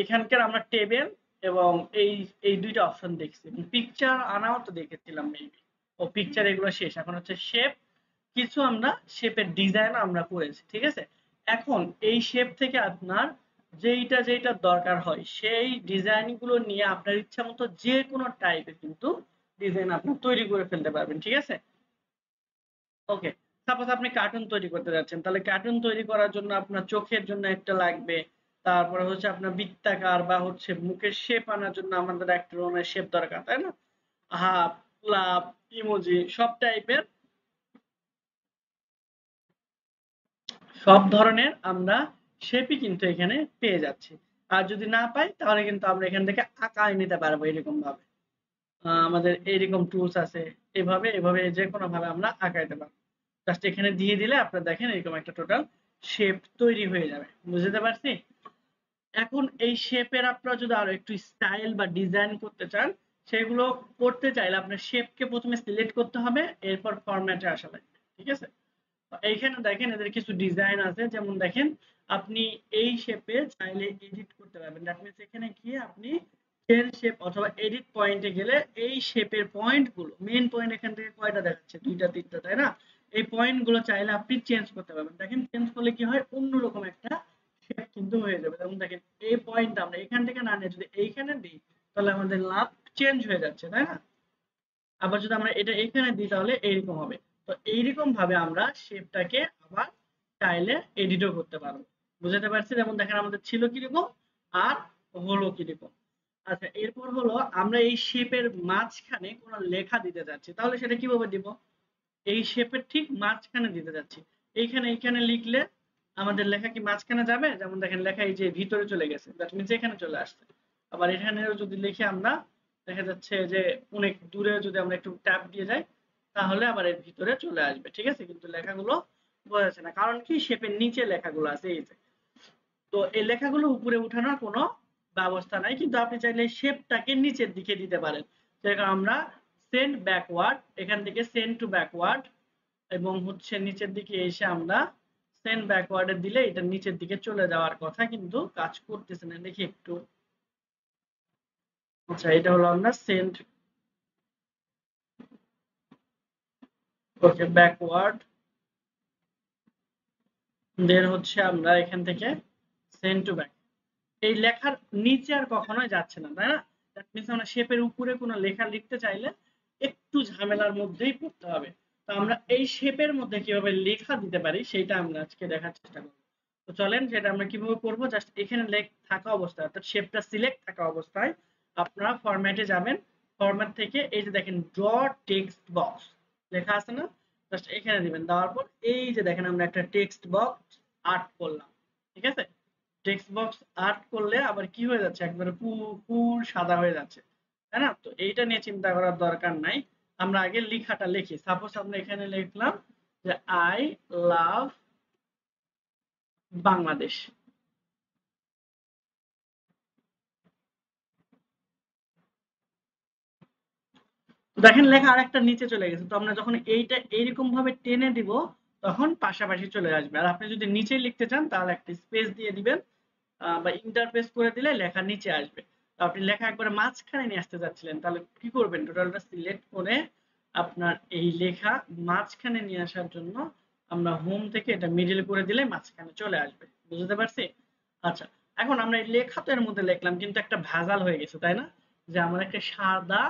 এখানকার আমরা টেবিল এবং এই দুইটা অপশন দেখছি, পিকচার আনাও তো দেখেছিলাম মেবি। ও পিকচার এগুলো শেষ, এখন হচ্ছে শেপ। কিছু আমরা শেপের ডিজাইন আমরা করেছি, ঠিক আছে। এখন এই শেপ থেকে আপনার যেইটা দরকার হয় সেই ডিজাইন গুলো নিয়ে আপনার ইচ্ছা মতো যে কোনো টাইপের কিন্তু ডিজাইন আপনি তৈরি করে ফেলতে পারবেন, ঠিক আছে। ওকে, সাপোজ আপনি কার্টুন তৈরি করতে যাচ্ছেন, তাহলে কার্টুন তৈরি করার জন্য আপনার চোখের জন্য একটা লাগবে, তারপরে হচ্ছে আপনার বৃত্তাকার বা হচ্ছে মুখের শেপ আনার জন্য আমাদের একটা ধরনের শেপ দরকার, তাই না? হাফ, লাভ, ইমোজি, সব ধরনের আমরা শেপই কিন্তু এখানে পেয়ে যাচ্ছি। আর যদি না পাই তাহলে কিন্তু আমরা এখান থেকে আঁকায় নিতে পারবো এরকম ভাবে। আমাদের এইরকম টুলস আছে, এভাবে যে কোনো ভাবে আমরা আঁকাইতে পারবো। জাস্ট এখানে দিয়ে দিলে আপনারা দেখেন এরকম একটা টোটাল শেপ তৈরি হয়ে যাবে, বুঝতে পারছি। এখন এই শেপের আপনারা যদি আরো একটু স্টাইল বা ডিজাইন করতে চান, সেগুলো করতে চাইলে আপনার শেপকে প্রথমে সিলেক্ট করতে হবে, এরপর ফরম্যাটে আসা লাগবে, ঠিক আছে। এইখানে দেখেন এদের কিছু ডিজাইন আছে, যেমন দেখেন আপনি এই শেপে চাইলে এডিট করতে পারবেন। দ্যাট মিন্স এখানে গিয়ে আপনি চেঞ্জ শেপ অথবা এডিট পয়েন্টে গেলে এই শেপের পয়েন্ট গুলো, মেইন পয়েন্ট এখান থেকে কয়টা দেখাচ্ছে, দুইটা তিনটা, তাই না? এই পয়েন্ট গুলো চাইলে আপনি চেঞ্জ করতে পারবেন। দেখেন চেঞ্জ করলে কি হয়, অন্যরকম একটা শেপ কিন্তু হয়ে যাবে। যেমন দেখেন এই পয়েন্ট আমরা এখান থেকে না নিয়ে যদি এইখানে দিই, তাহলে আমাদের লাভ চেঞ্জ হয়ে যাচ্ছে, তাই না? আবার যদি আমরা এটা এখানে দিই তাহলে এইরকম হবে। তো এইরকম ভাবে আমরা শেপটাকে আবার চাইলে এডিটও করতে পারবো, বুঝতে পারছি। যেমন দেখেন আমাদের ছিল কিরকম আর হলো কিরকম। আচ্ছা, এরপর হলো আমরা এই শেপের মাঝখানে কোনো লেখা দিতে যাচ্ছি, তাহলে সেটা কিভাবে দিব? এই শেপের ঠিক মাঝখানে দিতে যাচ্ছি। এইখানে লিখলে আমাদের লেখা কি মাঝখানে যাবে? যেমন দেখেন লেখা এই যে ভিতরে চলে গেছে, দ্যাট মিন্স এখানে চলে আসছে। আবার এখানেও যদি লিখে আমরা, দেখা যাচ্ছে যে অনেক দূরে যদি আমরা একটু ট্যাপ দিয়ে যাই, তাহলে আবার এর ভিতরে চলে আসবে, ঠিক আছে। কিন্তু লেখাগুলো বোঝা যাচ্ছে না, কারণ কি শেপের নিচে লেখাগুলো আছে এই যে। তো এই লেখাগুলো উপরে উঠানোর কোনো ব্যবস্থা নাই, কিন্তু আপনি চাইলে শেপটাকে নিচের দিকে দিতে পারেন। যেরকম আমরা সেন্ড ব্যাকওয়ার্ড, এখান থেকে সেন্ড টু ব্যাকওয়ার্ড, এবং হচ্ছে নিচের দিকে এসে আমরা সেন্ড ব্যাকওয়ার্ডে দিলে এটা নিচের দিকে চলে যাওয়ার কথা, কিন্তু কাজ করতেছে না। দেখি একটু। আচ্ছা, এটা হলো আমরা সেন্ড, ওকে, ব্যাকওয়ার্ড, দেন হচ্ছে আমরা এখান থেকে সেন্ড টু ব্যাক। এই লেখার নিচে আর কখনোই যাচ্ছে না, তাই না? দ্যাট মিন্স আমরা শেপের উপরে কোনো লেখা লিখতে চাইলে একটু ঝামেলার মধ্যেই পড়তে হবে। তো আমরা এই শেপের মধ্যে কিভাবে লেখা দিতে পারি সেটা আমরা আজকে দেখার চেষ্টা করব। তো চলেন সেটা আমরা কিভাবে করব। জাস্ট এখানে থাকা অবস্থায়, অর্থাৎ শেপটা সিলেক্ট থাকা অবস্থায় আপনারা ফরম্যাটে যাবেন। ফরম্যাট থেকে এই যে দেখেন ড্র টেক্সট বক্স লেখা আছে না, জাস্ট এখানে দিবেন। দেওয়ার পর এই যে দেখেন আমরা একটা টেক্সট বক্স আর্ট করলাম, ঠিক আছে। টেক্সট বক্স আর্ট করলে আবার কি হয়ে যাচ্ছে, একবারে ফুল সাদা হয়ে যাচ্ছে, তাই না? তো এইটা নিয়ে চিন্তা করার দরকার নাই। আমরা আগে লেখাটা লিখি। সাপোজ আমরা এখানে লিখলাম যে আই লাভ বাংলাদেশ। দেখেন লেখা আরেকটা নিচে চলে গেছে। তো আমরা যখন এইটা এইরকম ভাবে টেনে দিব, তখন পাশাপাশি চলে আসবে। আর আপনি যদি নিচে লিখতে চান তাহলে একটা স্পেস দিয়ে দিবেন, বা ইন্টারপেস করে দিলে লেখা নিচে আসবে। তো আপনি লেখা একবারে মাঝখানে নিয়ে আসতে যাচ্ছিলেন, তাহলে কি করবেন, টোটালটা সিলেক্ট করে আপনার এই লেখা মাঝখানে নিয়ে আসার জন্য আমরা হোম থেকে এটা মিডল করে দিলে মাঝখানে চলে আসবে, বুঝতে পারছি। আচ্ছা, এখন আমরা এই লেখা তো এর মধ্যে লিখলাম, কিন্তু একটা ভেজাল হয়ে গেছে, তাই না? যে আমার একটা সাদা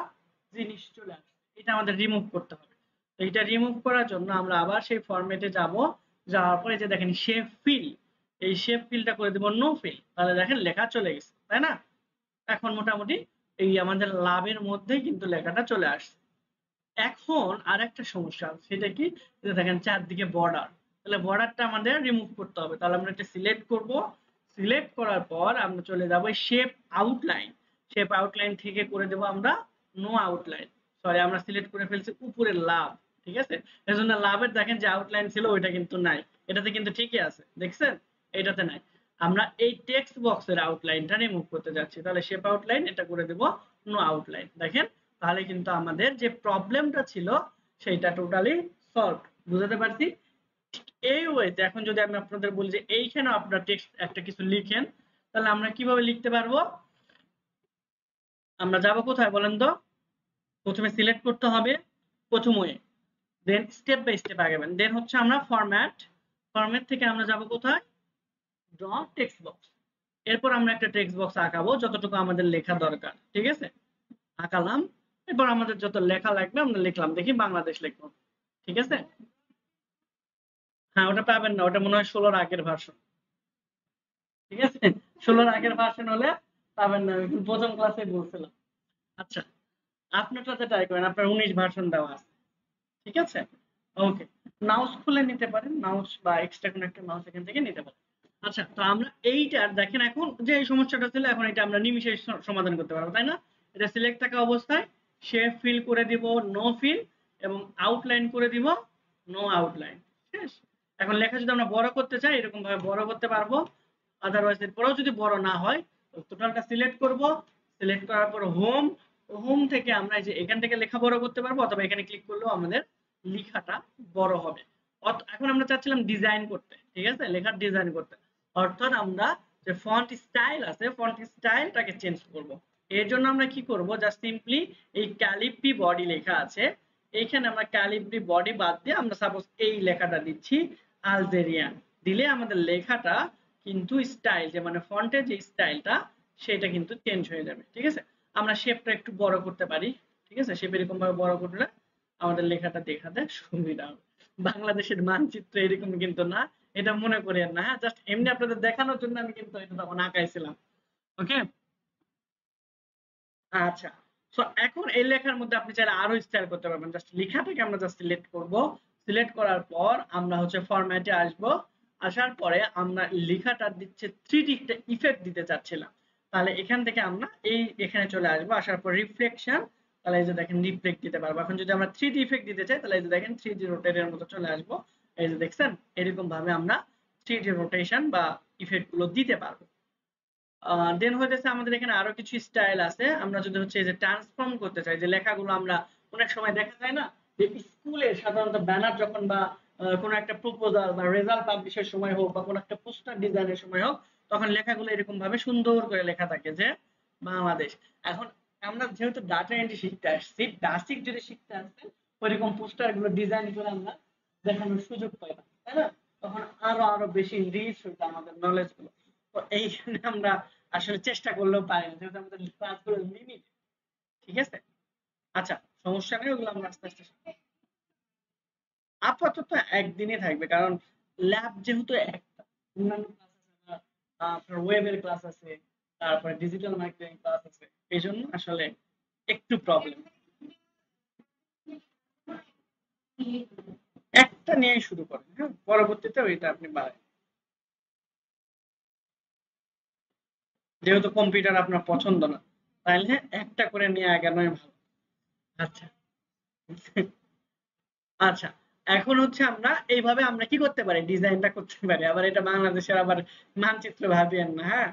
জিনিস চলে আসছে, এটা আমাদের রিমুভ করতে হবে। তো এটা রিমুভ করার জন্য আমরা আবার সেই ফরম্যাটে যাব। যাওয়ার পরে যে দেখেন শেপ ফিল, এই শেপ ফিলটা করে দেব নো ফিল, তাহলে দেখেন লেখা চলে গেছে, তাই না? এখন মোটামুটি এই আমাদের লাভের মধ্যেই কিন্তু লেখাটা চলে আসছে। এখন আরেকটা সমস্যা, সেটা কি, যে দেখেন চারদিকে বর্ডার, তাহলে বর্ডারটা আমাদের রিমুভ করতে হবে। তাহলে আমরা এটা সিলেক্ট করব। সিলেক্ট করার পর আমরা চলে যাব শেপ আউটলাইন। শেপ আউটলাইন থেকে করে দেব আমরা নো আউটলাইন। সরি, আমরা সিলেক্ট করে ফেলছি উপরের লাভ, ঠিক আছে। এজন্য লাভের দেখেন যে আউটলাইন ছিল ওইটা কিন্তু নাই, এটাতে কিন্তু ঠিকই আছে, দেখছেন? এটাতে নাই। আমরা এই টেক্সট বক্সের আউটলাইনটা রিমুভ করতে যাচ্ছি, তাহলে শেপ আউটলাইন এটা করে দেব নো আউটলাইন। দেখেন তাহলে কিন্তু আমাদের যে প্রবলেমটা ছিল সেটা টোটালি সলভ, বুঝতে পারছি। এই ওয়েতে এখন যদি আমি আপনাদের বলি যে এইখানে আপনারা টেক্সট একটা কিছু লিখেন, তাহলে আমরা কিভাবে লিখতে পারবো? আমরা যাব কোথায় বলেন তো? প্রথমে সিলেক্ট করতে হবে প্রথম way, then step by step আগাবেন। দেন হচ্ছে আমরা ফরম্যাট থেকে আমরা যাব কোথায়? Draw text box. এরপর আমরা একটা টেক্সট বক্স আঁকাবো যতটুকু আমাদের লেখা দরকার, ঠিক আছে? আঁকালাম। এরপর আমাদের যত লেখা লাগবে আমরা লিখলাম, দেখি বাংলাদেশ লিখবো, ঠিক আছে? হ্যাঁ, ওটা পাবেন না, ওটা মনে হয় 16 আগের ভার্সন, ঠিক আছে? 16 আগের ভার্সন হলে পাবেন না, আমি প্রথম ক্লাসে বলছিলাম। আচ্ছা, আপনারটাতে ট্রাই করেন, আপনার 19 ভার্সন দেওয়া আছে, ঠিক আছে? ওকে, মাউস খুলে নিতে পারেন, মাউস বা এক্সট্রা কোনো একটা মাউস এখান থেকে নিতে পারেন। আচ্ছা, তো আমরা এইটার দেখেন এখন যে এই সমস্যাটা ছিল, এখন এটা আমরা নিমিষে সমাধান করতে পারবো, তাই না? এটা সিলেক্ট থাকা অবস্থায় শেপ ফিল করে দিব নো ফিল, এবং আউটলাইন করে দিব নো আউটলাইন। শেষ। এখন লেখা যদি আমরা বড় করতে চাই এরকম ভাবে বড় করতে পারবো, আদারওয়াইজ এরপরেও যদি বড় না হয় টোটালটা সিলেক্ট করব। সিলেক্ট করার পর হোম, হোম থেকে আমরা এই যে এখান থেকে লেখা বড় করতে পারবো, অথবা এখানে ক্লিক করলেও আমাদের লেখাটা বড় হবে। এখন আমরা চাচ্ছিলাম ডিজাইন করতে, ঠিক আছে, লেখার ডিজাইন করতে, অর্থাৎ আমরা যে ফন্ট স্টাইল আছে ফন্ট স্টাইলটাকে চেঞ্জ করব। এর জন্য আমরা কি করব? জাস্ট সিম্পলি এই ক্যালিব্রি বডি লেখা আছে, এইখানে আমরা ক্যালিব্রি বডি বাদ দিয়ে আমরা সাপোজ এই লেখাটা দিচ্ছি আলজেরিয়ান, দিলে আমাদের লেখাটা কিন্তু স্টাইল যে মানে ফন্টের যে স্টাইলটা সেটা কিন্তু চেঞ্জ হয়ে যাবে, ঠিক আছে? আমরা শেপটা একটু বড় করতে পারি, ঠিক আছে? শেপ এরকম ভাবে বড় করলে আমাদের লেখাটা দেখাতে সুবিধা হবে। বাংলাদেশের মানচিত্র এরকম কিন্তু না, এটা মনে করেন না, হ্যাঁ, জাস্ট এমনি আপনাদের দেখানোর জন্য আমি কিন্তু এটা তখন আঁকাইছিলাম। ওকে, আচ্ছা। সো এখন এই লেখার মধ্যে আপনি চাইলে আরো স্টাইল করতে পারবেন। জাস্ট লেখাটাকে আমরা জাস্ট সিলেক্ট করব। সিলেক্ট করার পর আমরা হচ্ছে ফরম্যাটে আসব। আসার পরে আমরা লেখাটা দিচ্ছে 3D একটা ইফেক্ট দিতে চাচ্ছিলাম। তাহলে এখান থেকে আমরা এই এখানে চলে আসবো। আসার পর রিফ্লেকশন, তাহলে এই যে দেখেন রিফ্লেক্ট দিতে পারবো। এখন যদি আমরা 3D ইফেক্ট দিতে চাই তাহলে এই যে দেখেন 3D রোটেটের মতো চলে আসবো। এই যে দেখছেন, এরকম ভাবে আমরা 3D রোটেশন বা ইফেক্ট গুলো দিতে পারবো। দেন হইতেছে আমাদের এখানে আরো কিছু স্টাইল আছে। আমরা যদি হচ্ছে এই যে ট্রান্সফর্ম করতে চাই, যে লেখাগুলো আমরা অনেক সময় দেখা যায় না যে স্কুলে সাধারণত ব্যানার যখন বা কোনো একটা প্রপোজাল বা রেজাল্ট পাবলিশের সময় হোক বা কোনো একটা পোস্টার ডিজাইনের সময় হোক, তখন লেখাগুলো এরকম ভাবে সুন্দর করে লেখা থাকে যে বাংলাদেশ। এখন আমরা যেহেতু ডাটা এন্ট্রি শিখতে আসছি, বেসিক যদি শিখতে আসতেন ওইরকম পোস্টার গুলো ডিজাইন করে আমরা দেখানোর সুযোগ পাইতাম, তাই না? তখন আরো আরো বেশি রিচ হইতো আমাদের নলেজ গুলো। তো এইখানে আমরা আসলে চেষ্টা করলেও পারি না, যেহেতু আমাদের ক্লাসগুলো লিমিট, ঠিক আছে? আচ্ছা, সমস্যা নেই, ওগুলো আমরা আস্তে আস্তে শিখবো। আপাতত একদিনই থাকবে, কারণ ল্যাব যেহেতু একটা, অন্যান্য ক্লাস আছে না, আপনার ওয়েবের ক্লাস আছে, তারপরে ডিজিটাল মার্কেটিং ক্লাস আছে, এই জন্য আসলে একটু প্রবলেম। একটা নিয়েই শুরু করেন, হ্যাঁ, পরবর্তীতে ওইটা আপনি বাড়ান, যেহেতু কম্পিউটার আপনার পছন্দ না, তাইলে একটা করে নিয়ে আগানোই ভালো। আচ্ছা, আচ্ছা, এখন হচ্ছে আমরা এইভাবে আমরা কি করতে পারি? ডিজাইনটা করতে পারি। আবার এটা বাংলাদেশের আবার মানচিত্র ভাবিয়েন না, হ্যাঁ?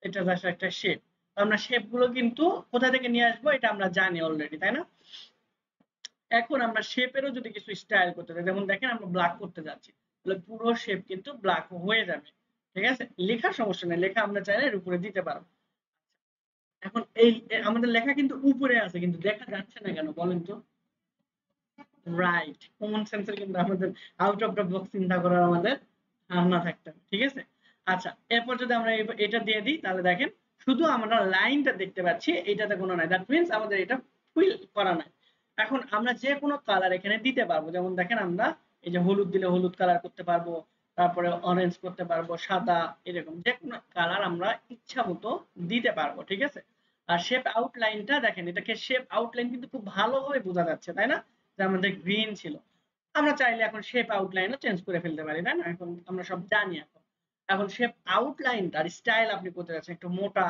এটা জাস্ট একটা শেপ। আমরা শেপ গুলো কিন্তু কোথা থেকে নিয়ে আসবো এটা আমরা জানি অলরেডি, তাই না? এখন আমরা শেপেরও যদি কিছু স্টাইল করতে চাই, যেমন দেখেন আমরা ব্ল্যাক করতে যাচ্ছি, তাহলে পুরো শেপ কিন্তু ব্ল্যাক হয়ে যাবে, ঠিক আছে? লেখার সমস্যা নেই, লেখা আমরা চাইলে এর উপরে দিতে পারবো। এখন আমাদের লেখা কিন্তু উপরে আছে, কিন্তু দেখা যাচ্ছে না কেন বলেন তো? রাইট, কমন সেন্সের কিন্তু আমাদের আউট অফ দ্য বক্স চিন্তা করার আমাদের ধারণা থাকতে হবে, ঠিক আছে? আচ্ছা, এরপর যদি আমরা এটা দিয়ে দিই তাহলে দেখেন শুধু আমরা লাইনটা দেখতে পাচ্ছি, এটাতে কোনো নাই, দ্যাট মিন্স আমাদের এটা ফিল করা নাই। এখন আমরা যে কোনো কালার এখানে দিতে পারবো, যেমন দেখেন আমরা এই যে হলুদ দিলে হলুদ কালার করতে পারবো, তারপরে অরেঞ্জ করতে পারবো, সাদা, এরকম যে কোনো কালার আমরা ইচ্ছা মতো দিতে পারবো, ঠিক আছে? আর শেপ আউটলাইনটা দেখেন, এটাকে শেপ আউটলাইন কিন্তু খুব ভালোভাবে বোঝা যাচ্ছে, তাই না? যে আমাদের গ্রিন ছিল, আমরা চাইলে এখন শেপ আউটলাইনও চেঞ্জ করে ফেলতে পারি, তাই না? এখন আমরা সব জানি। এখন এখন শেপ আউটলাইনটার স্টাইল আপনি করতে যাচ্ছেন একটু মোটা,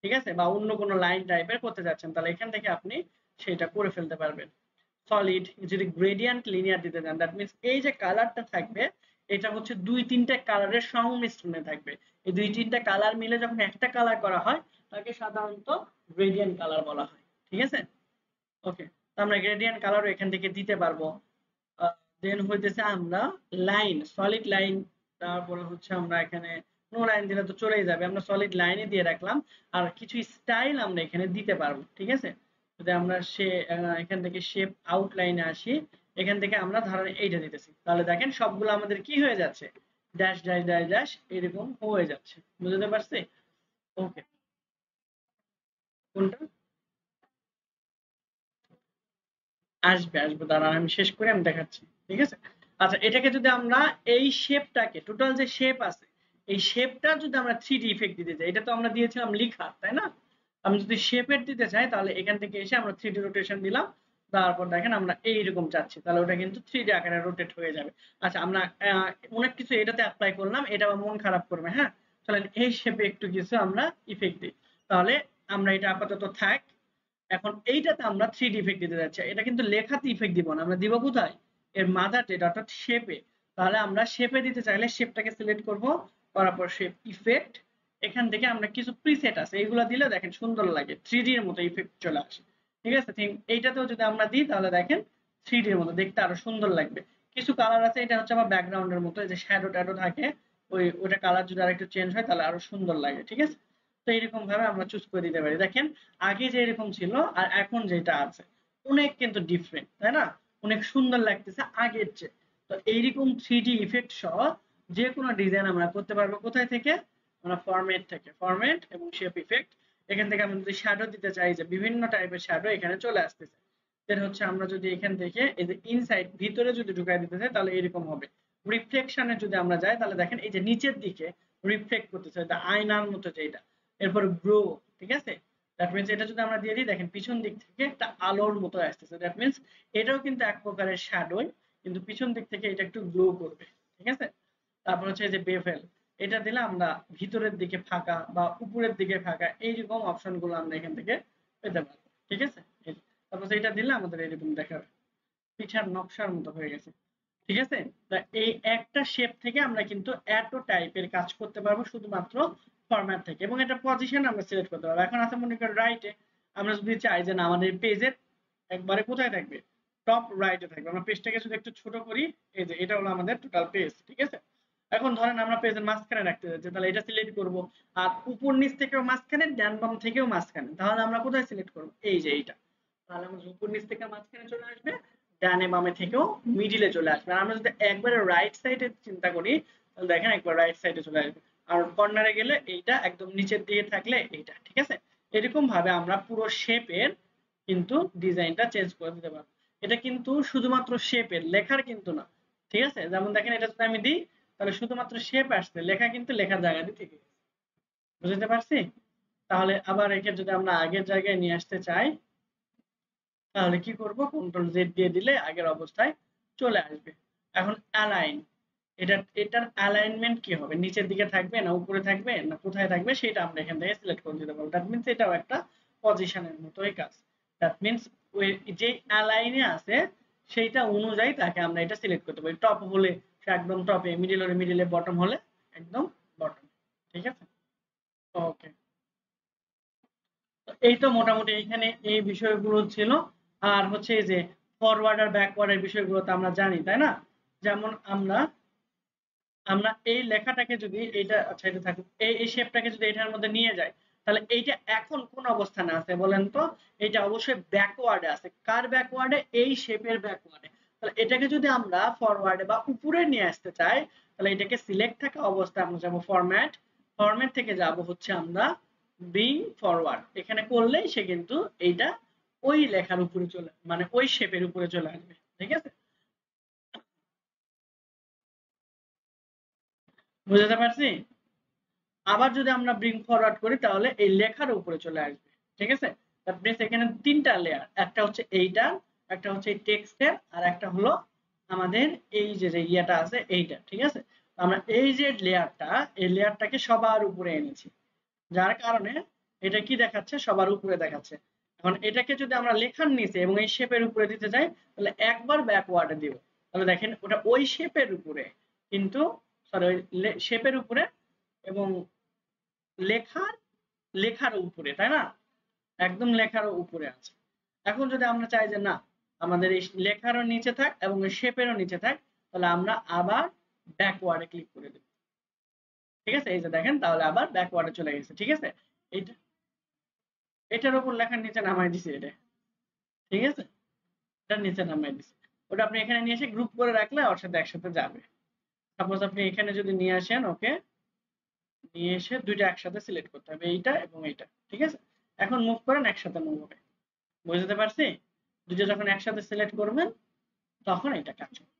ঠিক আছে, বা অন্য কোনো লাইন টাইপের করতে যাচ্ছেন, তাহলে এখান থেকে আপনি সেটা করে ফেলতে পারবেন। সলিড, যদি গ্রেডিয়েন্ট লিনিয়ার দিতে চান, দ্যাট মিন্স এই যে কালারটা থাকবে এটা হচ্ছে দুই তিনটা কালারের সংমিশ্রণে থাকবে। এই দুই তিনটা কালার মিলে যখন একটা কালার করা হয় তাকে সাধারণত গ্রেডিয়েন্ট কালার বলা হয়, ঠিক আছে? ওকে, তো আমরা গ্রেডিয়েন্ট কালারও এখান থেকে দিতে পারবো। দেন হইতেছে আমরা লাইন, সলিড লাইন, তারপরে হচ্ছে আমরা এখানে নো লাইন দিলে তো চলেই যাবে, আমরা সলিড লাইনে দিয়ে রাখলাম। আর কিছু স্টাইল আমরা এখানে দিতে পারবো, ঠিক আছে। যদি আমরা এখান থেকে শেপ আউটলাইনে আসি, এখান থেকে আমরা ধরেন এইটা দিতেছি, তাহলে দেখেন সবগুলো আমাদের কি হয়ে যাচ্ছে, ড্যাশ ড্যাশ ড্যাশ ড্যাশ এরকম হয়ে যাচ্ছে। বুঝতে পারছি? ওকে, কোনটা আসবে আসবে, দাঁড়ান আমি শেষ করে আমি দেখাচ্ছি, ঠিক আছে। আচ্ছা, এটাকে যদি আমরা এই শেপটাকে, টোটাল যে শেপ আছে, এই শেপটা যদি আমরা 3D ইফেক্ট দিতে চাই, এটা তো আমরা দিয়েছিলাম লিখা, তাই না? আমি যদি শেপের দিতে চাই, তাহলে এখান থেকে এসে আমরা 3D রোটেশন দিলাম, তারপর দেখেন আমরা এইরকম চাচ্ছি, তাহলে ওটা কিন্তু 3D আকারে রোটেট হয়ে যাবে। আচ্ছা, আমরা অনেক কিছু এটাতে অ্যাপ্লাই করলাম, এটা আবার মন খারাপ করবে, হ্যাঁ। চলেন এই শেপে একটু কিছু আমরা ইফেক্ট দিই, তাহলে আমরা এটা আপাতত থাক। এখন এইটাতে আমরা 3D ইফেক্ট দিতে যাচ্ছি, এটা কিন্তু লেখাতে ইফেক্ট দিব না, আমরা দিব কোথায়, এর মাদার ডেটা অর্থাৎ শেপে। তাহলে আমরা শেপে দিতে চাইলে শেপটাকে সিলেক্ট করব, করার পর শেপ ইফেক্ট, এখান থেকে আমরা কিছু প্রিসেট আছে এগুলো দিলে দেখেন সুন্দর লাগে, 3D এর মতো ইফেক্ট চলে আসে, ঠিক আছে। এইটাতেও যদি আমরা দিই তাহলে দেখেন 3D এর মতো দেখতে আরো সুন্দর লাগবে। কিছু কালার আছে, এটা হচ্ছে আমার ব্যাকগ্রাউন্ডের মতো, যে শ্যাডো ট্যাডো থাকে, ওইটা কালার যদি আরেকটু চেঞ্জ হয় তাহলে আরো সুন্দর লাগে, ঠিক আছে। তো এইরকম ভাবে আমরা চুজ করে দিতে পারি। দেখেন আগে যে এরকম ছিল আর এখন যেটা আছে অনেক কিন্তু ডিফারেন্ট, তাই না? অনেক সুন্দর লাগতেছে আগের চেয়ে। তো এইরকম 3D ইফেক্ট সহ যে কোনো ডিজাইন আমরা করতে পারবো কোথায় থেকে, আমরা ফরম্যাট থেকে, ফরম্যাট এবং শেপ ইফেক্ট। এখান থেকে আমরা যদি শ্যাডো দিতে চাই, যে বিভিন্ন টাইপের শ্যাডো এখানে চলে আসতেছে, সেটা হচ্ছে আমরা যদি এখান থেকে এই যে ইনসাইড ভিতরে যদি ঢুকাই দিতে চাই তাহলে এরকম হবে। রিফ্লেকশনে যদি আমরা যাই তাহলে দেখেন এই যে নিচের দিকে রিফ্লেক্ট করতেছে, এটা আয়নার মতো যেটা। এরপর গ্রো, ঠিক আছে। দ্যাট মিন্স এটা যদি আমরা দিয়ে দিই, দেখেন পিছন দিক থেকে একটা আলোর মতো আসতেছে, দ্যাট মিন্স এটাও কিন্তু এক প্রকারের শ্যাডো, কিন্তু পিছন দিক থেকে এটা একটু গ্লো করবে, ঠিক আছে। তারপর হচ্ছে যে বেভেল, এটা দিলে আমরা ভিতরের দিকে ফাঁকা বা উপরের দিকে ফাঁকা এইরকম অপশন গুলো আমরা এখান থেকে পেতে পারবো, ঠিক আছে। তারপর এটা দিলে আমাদের এরকম দেখাবে, পিঠার নকশার মতো হয়ে গেছে, ঠিক আছে। তা এই একটা শেপ থেকে আমরা কিন্তু এত টাইপের কাজ করতে পারবো শুধুমাত্র ফরম্যাট থেকে, এবং এটা পজিশন আমরা সিলেক্ট করতে পারবো। এখন আছে মনে করেন রাইটে, আমরা যদি চাই যে না আমাদের পেজের একবারে কোথায় থাকবে, টপ রাইটে থাকবে, আমরা পেজটাকে যদি একটু ছোট করি, এই যে এটা হলো আমাদের টোটাল পেজ, ঠিক আছে। এখন ধরেন আমরা পেজের মাঝখানে রাখতে যাচ্ছি, তাহলে এটা সিলেক্ট করব। আর উপর নিচ থেকেও মাঝখানে, ডান বাম থেকেও মাঝখানে, তাহলে আমরা কোথায় সিলেক্ট করব, এই যে এইটা। তাহলে আমাদের উপর নিচ থেকে মাঝখানে চলে আসবে, ডানে বামে থেকেও মিডিলে চলে আসবে। আর আমরা যদি একবারে রাইট সাইডে চিন্তা করি, তাহলে দেখেন একবার রাইট সাইডে চলে আসবে। আর কর্নারে গেলে এইটা, একদম নিচের দিকে থাকলে এইটা, ঠিক আছে। এরকম ভাবে আমরা পুরো শেপের কিন্তু ডিজাইনটা চেঞ্জ করে দিতে পারবো। এটা কিন্তু শুধুমাত্র শেপের, লেখার কিন্তু না, ঠিক আছে। যেমন দেখেন এটা যদি আমি দিই, তাহলে শুধুমাত্র শেপ আসছে, লেখা কিন্তু লেখার জায়গাতে থেকে গেছে। বুঝতে পারছি? তাহলে আবার একে যদি আমরা আগের জায়গায় নিয়ে আসতে চাই, তাহলে কি করব, কন্ট্রোল জেড দিয়ে দিলে আগের অবস্থায় চলে আসবে। এখন অ্যালাইন, এটার অ্যালাইনমেন্ট কি হবে, নিচের দিকে থাকবে না উপরে থাকবে না কোথায় থাকবে, সেটা আমরা এখান থেকে সিলেক্ট করে দিতে পারবো। দ্যাট মিন্স এটাও একটা পজিশনের মতোই কাজ। দ্যাট মিন্স ওই যে অ্যালাইনে আছে সেইটা অনুযায়ী তাকে আমরা এটা সিলেক্ট করতে পারি। টপ হলে সে একদম টপে, মিডিল হলে মিডিলে, বটম হলে একদম বটম, ঠিক আছে। ওকে, এই তো মোটামুটি এখানে এই বিষয়গুলো ছিল। আর হচ্ছে এই যে ফরওয়ার্ড আর ব্যাকওয়ার্ড এর বিষয়গুলো তো আমরা জানি, তাই না? যেমন আমরা আমরা এই লেখাটাকে যদি এটা, আচ্ছা এটা থাকুক, এই শেপটাকে যদি এটার মধ্যে নিয়ে যাই, তাহলে এইটা এখন কোন অবস্থানে আছে বলেন তো? এটা অবশ্যই ব্যাকওয়ার্ডে আছে। কার ব্যাকওয়ার্ডে? এই শেপের ব্যাকওয়ার্ডে। তাহলে এটাকে যদি আমরা ফরওয়ার্ডে বা উপরে নিয়ে আসতে চাই, তাহলে এটাকে সিলেক্ট থাকা অবস্থায় আমরা যাব ফরম্যাট, ফরম্যাট থেকে যাব হচ্ছে আমরা ব্রিং ফরওয়ার্ড, এখানে করলেই সে কিন্তু এইটা ওই লেখার উপরে চলে, মানে ওই শেপের উপরে চলে আসবে, ঠিক আছে। বুঝতে পারছি? আবার যদি আমরা ব্রিং ফরওয়ার্ড করি তাহলে এই লেখার উপরে চলে আসবে, ঠিক আছে। তারপরে এখানে তিনটা লেয়ার, একটা হচ্ছে এইটা, একটা হচ্ছে এই টেক্সটের, আর একটা হলো আমাদের এই যে যে ইয়েটা আছে এইটা, ঠিক আছে। আমরা এই যে লেয়ারটা, এই লেয়ারটাকে সবার উপরে এনেছি, যার কারণে এটা কি দেখাচ্ছে, সবার উপরে দেখাচ্ছে। এখন এটাকে যদি আমরা লেখার নিচে এবং এই শেপের উপরে দিতে চাই, তাহলে একবার ব্যাকওয়ার্ডে দিব, তাহলে দেখেন ওটা ওই শেপের উপরে, কিন্তু সরি ওই শেপের উপরে এবং লেখার লেখার উপরে, তাই না? একদম লেখারও উপরে আছে। এখন যদি আমরা চাই যে না আমাদের এই লেখারও নিচে থাক এবং শেপেরও নিচে থাক, তাহলে আমরা আবার ব্যাকওয়ার্ডে ক্লিক করে দেব, ঠিক আছে, এই যে দেখেন তাহলে আবার ব্যাকওয়ার্ডে চলে গেছে। ঠিক আছে, এইটা এটার উপর লেখার নিচে নামাই দিছি এটা। ঠিক আছে, এটার নিচে নামাই দিছি, ওটা আপনি এখানে নিয়ে এসে গ্রুপ করে রাখলে ওর সাথে একসাথে যাবে। সাপোজ আপনি এখানে যদি নিয়ে আসেন, ওকে নিয়ে এসে দুইটা একসাথে সিলেক্ট করতে হবে, এইটা এবং এইটা। ঠিক আছে, এখন মুভ করেন, একসাথে মুভ হবে। বুঝতে পারছি? দুটো যখন একসাথে সিলেক্ট করবেন তখন এটা কাজ হবে।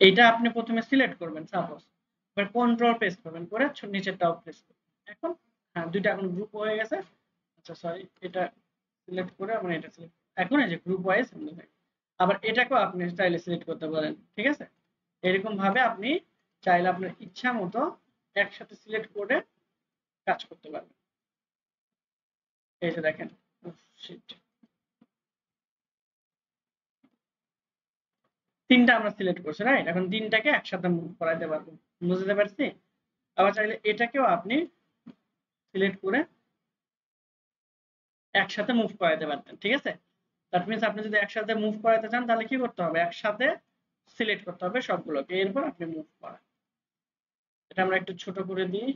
এইটা আপনি প্রথমে সিলেক্ট করবেন, সাপোজ এবার কন্ট্রোল প্রেস করবেন, করে নিচেরটাও প্রেস করবেন। এখন হ্যাঁ, দুইটা এখন গ্রুপ হয়ে গেছে। আচ্ছা সরি, এটা সিলেক্ট করে আমরা এটা সিলেক্ট, এখন এই যে গ্রুপ ওয়াইজ আবার এটাকেও আপনি চাইলে সিলেক্ট করতে পারেন। ঠিক আছে, এরকম ভাবে আপনি চাইলে আপনার ইচ্ছা মতো একসাথে সিলেক্ট করে কাজ করতে পারবেন। এই যে দেখেন, তিনটা আমরা সিলেক্ট করছি, রাইট? এখন তিনটাকে একসাথে মুভ করাইতে পারবো। বুঝতে পারছি? আবার চাইলে এটাকেও আপনি সিলেক্ট করে একসাথে মুভ করাইতে পারতেন। ঠিক আছে, দ্যাট মিন্স আপনি যদি একসাথে মুভ করাইতে চান তাহলে কি করতে হবে, একসাথে সিলেক্ট করতে হবে সবগুলোকে, এরপর আপনি মুভ করান। এটা আমরা একটু ছোট করে দিই।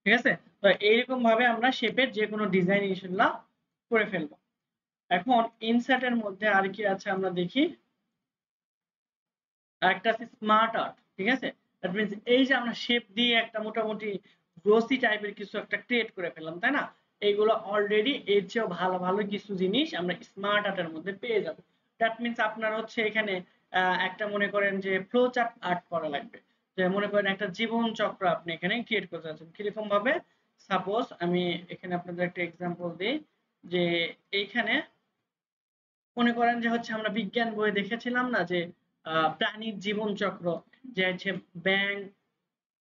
ঠিক আছে, তো এইরকম ভাবে আমরা শেপের যে কোনো ডিজাইন ইনশাআল্লাহ করে ফেলবো। এখন ইনসার্টের মধ্যে আর কি আছে আমরা দেখি। একটা আছে স্মার্ট আর্ট। ঠিক আছে, দ্যাট মিন্স এই যে আমরা শেপ দিয়ে একটা মোটামুটি গ্লোসি টাইপের কিছু একটা ক্রিয়েট করে ফেললাম, তাই না? এইগুলো অলরেডি এর চেয়েও ভালো ভালো কিছু জিনিস আমরা স্মার্ট আর্টের মধ্যে পেয়ে যাব। দ্যাট মিন্স আপনার হচ্ছে এখানে একটা মনে করেন যে ফ্লো চার্ট আর্ট করা লাগবে, যে মনে করেন একটা জীবন চক্র আপনি এখানে ক্রিয়েট করতে চাচ্ছেন। কিরকম ভাবে, সাপোজ আমি এখানে আপনাদের একটা এক্সাম্পল দিই, যে এইখানে মনে করেন যে হচ্ছে আমরা বিজ্ঞান বইয়ে দেখেছিলাম না যে প্রাণীর জীবন চক্র, যে হচ্ছে ব্যাং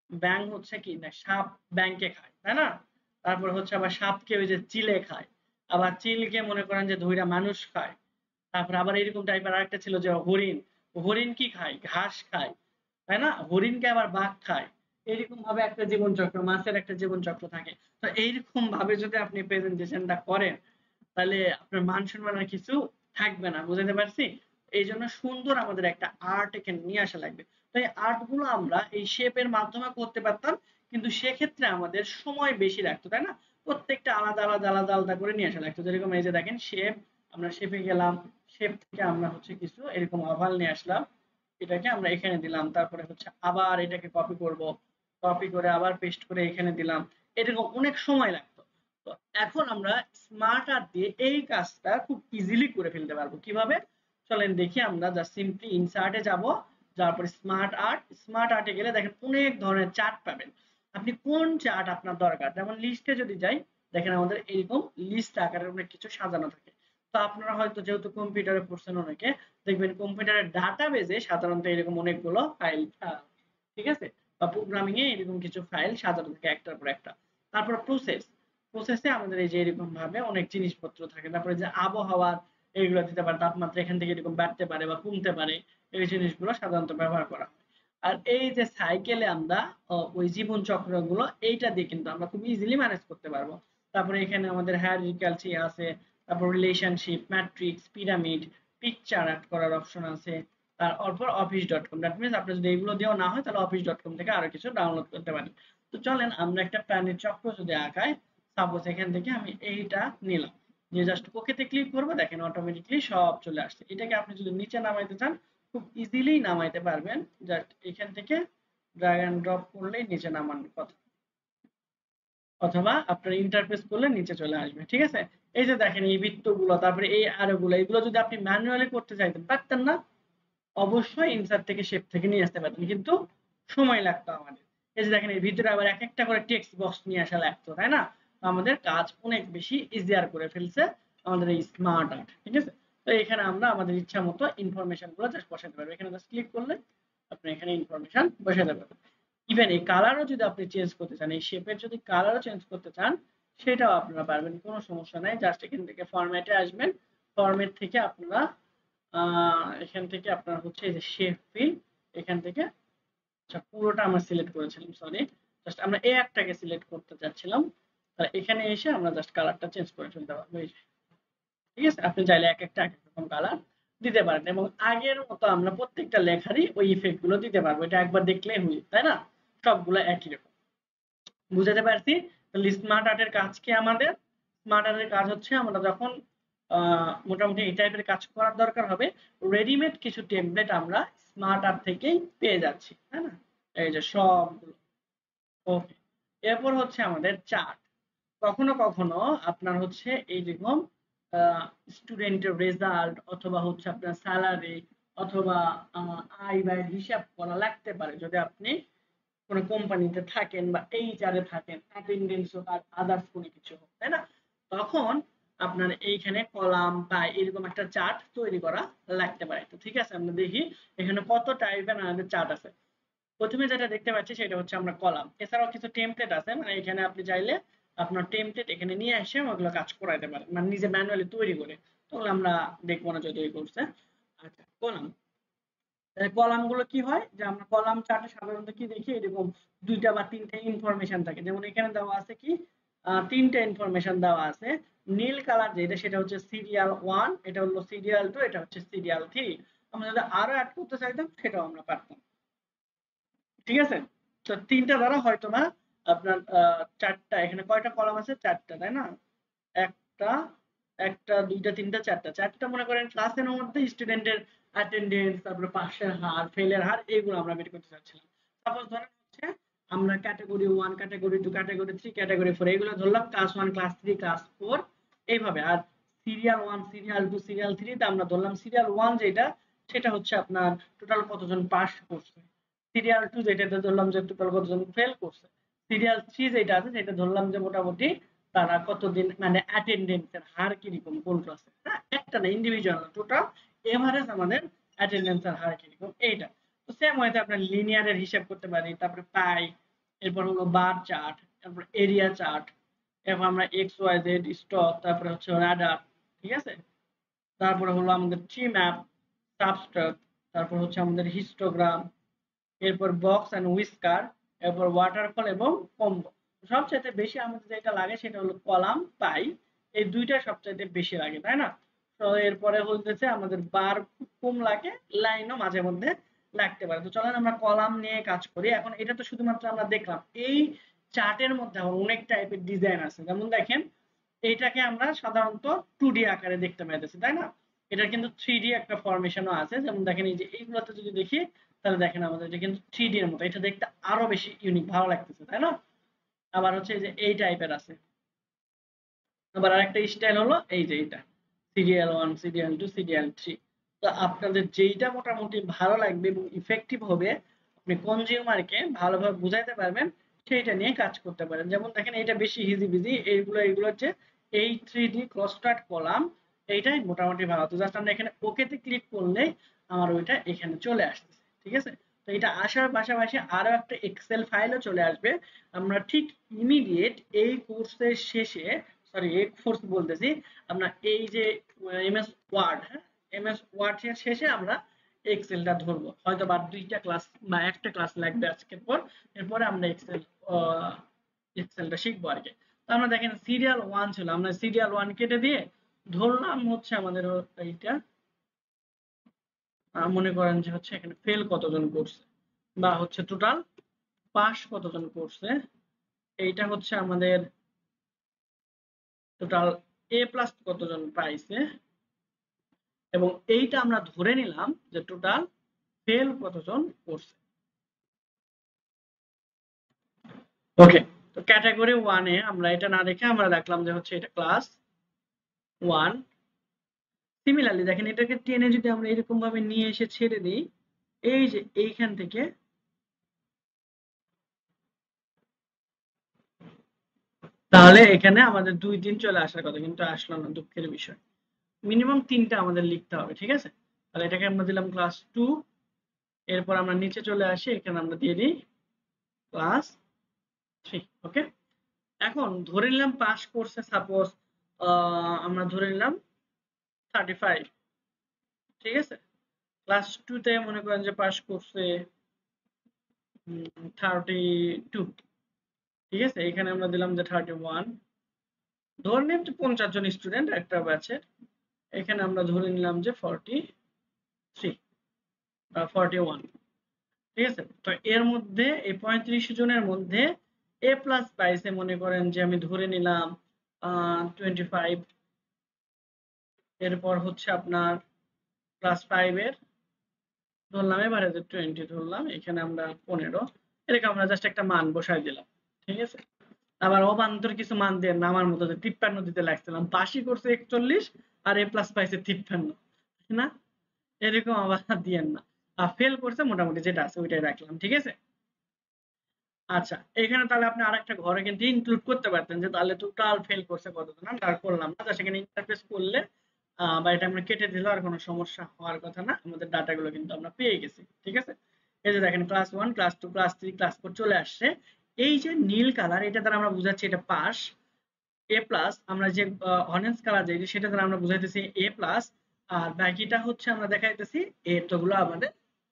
ব্যাং হচ্ছে কি না, সাপ ব্যাংকে খায়, তাই না? তারপর হচ্ছে আবার সাপকে ওই যে চিলে খায়, আবার চিলকে মনে করেন যে ধইরা মানুষ খায়। তারপর আবার এরকম টাইপের আরেকটা ছিল যে হরিণ, হরিণ কি খায়, ঘাস খায়, তাই না? হরিণকে আবার বাঘ খায়। এরকম ভাবে একটা জীবন চক্র, মাছের একটা জীবন চক্র থাকে। তো এইরকম ভাবে যদি আপনি প্রেজেন্টেশনটা করেন তাহলে আপনার মান সম্মানের কিছু থাকবে না। বুঝতে পারছি? এই জন্য সুন্দর আমাদের একটা আর্ট এখানে নিয়ে আসা লাগবে। তো এই আর্ট গুলো আমরা এই শেপের মাধ্যমে করতে পারতাম, কিন্তু সেক্ষেত্রে আমাদের সময় বেশি লাগতো, তাই না? প্রত্যেকটা আলাদা আলাদা আলাদা আলাদা করে নিয়ে আসা লাগতো। যেরকম এই যে দেখেন শেপ, আমরা শেপে গেলাম, শেপ থেকে আমরা হচ্ছে কিছু এরকম ওভাল নিয়ে আসলাম, এটাকে আমরা এখানে দিলাম, তারপরে হচ্ছে আবার এটাকে কপি করব, কপি করে আবার পেস্ট করে এখানে দিলাম। এরকম অনেক সময় লাগতো। তো এখন আমরা স্মার্ট আর্ট দিয়ে এই কাজটা খুব ইজিলি করে ফেলতে পারবো। কিভাবে? চলেন দেখি। আমরা জাস্ট সিম্পলি ইনসার্টে যাব, তারপরে স্মার্ট আর্ট, স্মার্ট আর্টে গেলে দেখেন অনেক ধরনের চার্ট পাবেন। আপনি কোন চার্ট আপনার দরকার, যেমন লিস্টে যদি যাই, দেখেন আমাদের এরকম লিস্ট আকারের অনেক কিছু সাজানো থাকে। তো আপনারা হয়তো যেহেতু কম্পিউটারে পড়ছেন অনেকে, দেখবেন কম্পিউটারের ডাটাবেজে সাধারণত এরকম অনেকগুলো ফাইল, ঠিক আছে, বা প্রোগ্রামিং এ এরকম কিছু ফাইল সাজানো থাকে একটার পর একটা। তারপর প্রসেস, প্রসেসে আমাদের এই যে এরকম ভাবে অনেক জিনিসপত্র থাকে। তারপরে যে আবহাওয়ার এগুলো দিতে পারে, তাপমাত্রা এখান থেকে এরকম বাড়তে পারে বা কমতে পারে, এই জিনিসগুলো সাধারণত ব্যবহার করা হয়। আর এই যে সাইকেলে আমরা ওই জীবন চক্রগুলো এইটা দিয়ে কিন্তু আমরা খুব ইজিলি ম্যানেজ করতে পারবো। তারপরে এখানে আমাদের হায়ারার্কিক্যাল আছে, তারপর relationship, matrix, pyramid, picture add করার অপশন আছে। তারপর office.com, দ্যাট মিন্স আপনি যদি এইগুলো দিয়েও না হয় তাহলে office.com থেকে আরো কিছু ডাউনলোড করতে পারেন। তো চলেন আমরা একটা প্রাণীর চক্র যদি আঁকাই, সাপোজ এখান থেকে আমি এইটা নিলাম, যে জাস্ট ওকেতে ক্লিক করবো, দেখেন অটোমেটিকলি সব চলে আসছে। এটাকে আপনি যদি নিচে নামাইতে চান খুব ইজিলি নামাইতে পারবেন, জাস্ট এখান থেকে ড্র্যাগ এন্ড ড্রপ করলেই নিচে নামানোর কথা, অথবা আপনার ইন্টারফেস করলে নিচে চলে আসবে। ঠিক আছে, এই যে দেখেন এই বৃত্তগুলো, তারপরে এই আরোগুলো, এগুলো যদি আপনি ম্যানুয়ালি করতে চাইতেন পারতেন না? অবশ্যই ইনসার্ট থেকে শেপ থেকে নিয়ে আসতে পারতেন, কিন্তু সময় লাগতো আমাদের। এই যে দেখেন এর ভিতরে আবার এক একটা করে টেক্সট বক্স নিয়ে আসা লাগতো, তাই না? আমাদের কাজ অনেক বেশি ইজিয়ার করে ফেলছে আমাদের এই স্মার্ট আর্ট। ঠিক আছে, তো এখানে আমরা আমাদের ইচ্ছা মতো ইনফরমেশন গুলো জাস্ট বসাতে পারবো। এখানে জাস্ট ক্লিক করলে আপনি এখানে ইনফরমেশন বসাতে পারবেন। ইভেন এই কালারও যদি আপনি চেঞ্জ করতে চান, এই শেপের যদি কালারও চেঞ্জ করতে চান, সেটাও আপনারা পারবেন, কোনো সমস্যা নাই। জাস্ট এখান থেকে ফরম্যাটে আসবেন, ফরম্যাট থেকে আপনারা এখান থেকে আপনার হচ্ছে এই যে শেপ ফিল, এখান থেকে, আচ্ছা পুরোটা আমরা সিলেক্ট করেছিলাম, সরি, জাস্ট আমরা এই একটাকে সিলেক্ট করতে চাচ্ছিলাম। তাহলে এখানে এসে আমরা জাস্ট কালারটা চেঞ্জ করে ফেলতে পারবো। ঠিক আছে, আপনি চাইলে এক একটা এক এক রকম কালার দিতে পারেন এবং আগের মতো আমরা প্রত্যেকটা লেখারই ওই ইফেক্ট গুলো দিতে পারবো। এটা একবার দেখলেই হয়, তাই না? সবগুলো একই রকম। বুঝাতে পারছি? তাহলে স্মার্ট আর্টের কাজ কি আমাদের? স্মার্ট আর্টের কাজ হচ্ছে আমরা যখন মোটামুটি এই টাইপের কাজ করার দরকার হবে, রেডিমেড কিছু টেমপ্লেট আমরা স্মার্ট আর্ট থেকেই পেয়ে যাচ্ছি, তাই না? এই যে সবগুলো। ওকে, এরপর হচ্ছে আমাদের চার্ট। কখনো কখনো আপনার হচ্ছে এইরকম স্টুডেন্টের রেজাল্ট অথবা হচ্ছে আপনার স্যালারি অথবা আয় ব্যয়ের হিসাব করা লাগতে পারে যদি আপনি কোনো কোম্পানিতে থাকেন বা এইচআরে থাকেন, অ্যাটেন্ডেন্স হোক আর আদার্স কোনো কিছু হোক, তাই না? তখন আপনার এইখানে কলাম বা এরকম একটা চার্ট তৈরি করা লাগতে পারে। তো ঠিক আছে, আমরা দেখি এখানে কত টাইপের আমাদের চার্ট আছে। প্রথমে যেটা দেখতে পাচ্ছি সেটা হচ্ছে আমরা কলাম। এছাড়াও কিছু টেমপ্লেট আছে, মানে এখানে আপনি চাইলে আপনার টেমপ্লেট এখানে নিয়ে এসে ওগুলো কাজ করাইতে পারেন, মানে নিজে ম্যানুয়ালি তৈরি করে। তাহলে আমরা দেখবো না যদি তৈরি করছে। আচ্ছা, কলাম। কলাম গুলো কি হয় যে আমরা কলাম চার্টে সাধারণত কি দেখি, এরকম দুইটা বা তিনটা ইনফরমেশন থাকে। যেমন এখানে দেওয়া আছে কি, তিনটা ইনফরমেশন দেওয়া আছে। নীল কালার যেটা সেটা হচ্ছে সিরিয়াল 1, এটা হলো সিরিয়াল 2, এটা হচ্ছে সিরিয়াল 3। আমরা যদি আরো অ্যাড করতে চাইতাম সেটাও আমরা পারতাম। ঠিক আছে, তো তিনটা দ্বারা হয়তো না আপনার চারটা, এখানে কয়টা কলাম আছে? চারটা, তাই না? একটা, একটা, দুইটা, তিনটা, চারটা। চারটা মনে করেন ক্লাসের মধ্যে স্টুডেন্টের অ্যাটেন্ডেন্স, তারপরে পাশের হার, ফেলের হার, এইগুলো আমরা বের করতে চাচ্ছিলাম। সাপোজ ধরেন হচ্ছে আমরা ক্যাটাগরি 1, ক্যাটাগরি 2, ক্যাটাগরি 3, ক্যাটাগরি 4 এগুলো ধরলাম, ক্লাস 1, ক্লাস 3, ক্লাস 4 এইভাবে। আর সিরিয়াল 1, সিরিয়াল 2, সিরিয়াল 3 তে আমরা ধরলাম সিরিয়াল 1 যেটা সেটা হচ্ছে আপনার টোটাল কতজন পাস করছে। সিরিয়াল 2 যেটাতে ধরলাম যে টোটাল কতজন ফেল করছে। সিরিয়াল 3 যেটা আছে সেটা ধরলাম যে মোটামুটি তারা কতদিন, মানে অ্যাটেন্ডেন্সের হার কিরকম কোন ক্লাসে। হ্যাঁ, একটা না, ইন্ডিভিজুয়াল না, টোটাল এভারেজ আমাদের অ্যাটেন্ডেন্সের হার কিরকম এইটা। তো সেম ওয়েতে আমরা লিনিয়ারের হিসাব করতে পারি, তারপরে পাই, এরপর হলো বার চার্ট, তারপর এরিয়া চার্ট, এরপর আমরা এক্স ওয়াই জেড স্টক, তারপরে হচ্ছে রাডার। ঠিক আছে, তারপরে হলো আমাদের ট্রি ম্যাপ, সাবস্ট্রাক, তারপর হচ্ছে আমাদের হিস্টোগ্রাম, এরপর বক্স এন্ড হুইস্কার, এরপর ওয়াটারফল এবং কম্বো। সবচাইতে বেশি আমাদের যেটা লাগে সেটা হলো কলাম, পাই, এই দুইটা সবচাইতে বেশি লাগে, তাই না? তো এরপরে হচ্ছে আমাদের বার খুব কম লাগে, লাইনও মাঝে মধ্যে লাগতে পারে। তো চলেন আমরা কলাম নিয়ে কাজ করি। এখন এটা তো শুধুমাত্র আমরা দেখলাম, এই চার্টের মধ্যে অনেক টাইপের ডিজাইন আছে। যেমন দেখেন, এইটাকে আমরা সাধারণত 2D আকারে দেখতে পাইতেছি, তাই না? এটার কিন্তু 3D একটা ফরমেশনও আছে। যেমন দেখেন এই যে এইগুলোতে যদি দেখি, তাহলে দেখেন আমাদের এটা কিন্তু 3D এর মতো, এটা দেখতে আরো বেশি ইউনিক, ভালো লাগতেছে, তাই না? আবার হচ্ছে এই যে এই টাইপের আছে। আবার আরেকটা স্টাইল হলো এই যে এটা, সিরিয়াল 1, সিরিয়াল 2, সিরিয়াল 3। তো আপনাদের যেইটা মোটামুটি ভালো লাগবে এবং ইফেক্টিভ হবে, আপনি কনজিউমারকে ভালোভাবে বুঝাইতে পারবেন, সেইটা নিয়ে কাজ করতে পারেন। যেমন দেখেন এটা বেশি ইজি বিজি, এইগুলো হচ্ছে এই 3D ক্রসস্টার্ট কলাম, এইটাই মোটামুটি ভালো। তো জাস্ট আমরা এখানে ওকেতে ক্লিক করলেই আমার ওইটা এখানে চলে আসতেছে। ঠিক আছে, তো এটা আসার পাশাপাশি আরো একটা এক্সেল ফাইলও চলে আসবে। আমরা ঠিক ইমিডিয়েট এই কোর্সের শেষে, সরি এই কোর্স বলতেছি, আমরা এই যে এমএস ওয়ার্ড, হ্যাঁ, এমএস ওয়ার্ড এর শেষে আমরা এক্সেলটা ধরবো। হয়তো বা দুইটা ক্লাস বা একটা ক্লাস লাগবে আজকের পর, এরপরে আমরা এক্সেলটা শিখবো আর কি। তো আমরা দেখেন সিরিয়াল 1 ছিল, আমরা সিরিয়াল 1 কেটে দিয়ে ধরলাম হচ্ছে আমাদের এইটা, মনে করেন যে হচ্ছে এখানে ফেল কতজন করছে বা হচ্ছে টোটাল পাস কতজন করছে, এইটা হচ্ছে আমাদের টোটাল এ প্লাস কতজন পাইছে, এবং এইটা আমরা ধরে নিলাম যে টোটাল ফেল কতজন করছে। ওকে, তো ক্যাটাগরি 1 এ আমরা এটা না দেখে আমরা দেখলাম যে হচ্ছে এটা ক্লাস 1। সিমিলারলি দেখেন এটাকে টেনে যদি আমরা এরকম ভাবে নিয়ে এসে ছেড়ে দিই, এই যে এইখান থেকে তাহলে এখানে আমাদের 2 দিন চলে আসার কথা, কিন্তু আসলো না, দুঃখের বিষয়। মিনিমাম 3টা আমাদের লিখতে হবে। ঠিক আছে, তাহলে এটাকে আমরা দিলাম ক্লাস 2, এরপর আমরা নিচে চলে আসি, এখানে আমরা দিয়ে দিই ক্লাস 3। ওকে, এখন ধরে নিলাম পাস করছে, সাপোজ আমরা ধরে নিলাম 35। ঠিক আছে, ক্লাস 2 তে মনে করেন যে পাস করছে 32। ঠিক আছে, এখানে আমরা দিলাম যে 31। ধরে নিলাম যে 50 জন স্টুডেন্ট একটা ব্যাচের, এখানে আমরা ধরে নিলাম যে 40। 41, ঠিক আছে। তো এর মধ্যে এই 35 জনের মধ্যে এ প্লাস পাইছে, মনে করেন যে আমি ধরে নিলাম 25, এরপর হচ্ছে আপনার ক্লাস 5 এর ধরলাম, এবারে যে 20 ধরলাম, এখানে আমরা 15, এরকম আমরা জাস্ট একটা মান বসাই দিলাম, ঠিক আছে। আবার অবান্তর কিছু মান দিয়ে আমার মতো যে 53 দিতে লাগছিলাম, পাশই করছে 41 আর এ প্লাস পাইছে 53, না এরকম আবার দিয়েন না। আর ফেল করছে মোটামুটি যেটা আছে ওইটাই রাখলাম, ঠিক আছে। আচ্ছা, এখানে তাহলে আপনি আরেকটা ঘরে কিন্তু ইনক্লুড করতে পারতেন যে তাহলে টোটাল ফেল করছে কতজন, আমরা আর করলাম না, জাস্ট এখানে ইন্টারফেস করলে বা এটা আমরা কেটে দিলে আর কোনো সমস্যা হওয়ার কথা না, আমাদের ডাটাগুলো কিন্তু আমরা পেয়ে গেছি, ঠিক আছে। এই যে দেখেন ক্লাস 1, ক্লাস 2, ক্লাস 3, ক্লাস 4 চলে আসছে। এই যে নীল কালার, এটা দ্বারা আমরা বুঝাচ্ছি এটা পাস, এ প্লাস। আমরা যে অরেঞ্জ কালার যেটা, সেটা দ্বারা আমরা বুঝাইতেছি এ প্লাস, আর বাকিটা হচ্ছে আমরা দেখাইতেছি এতগুলো আমাদের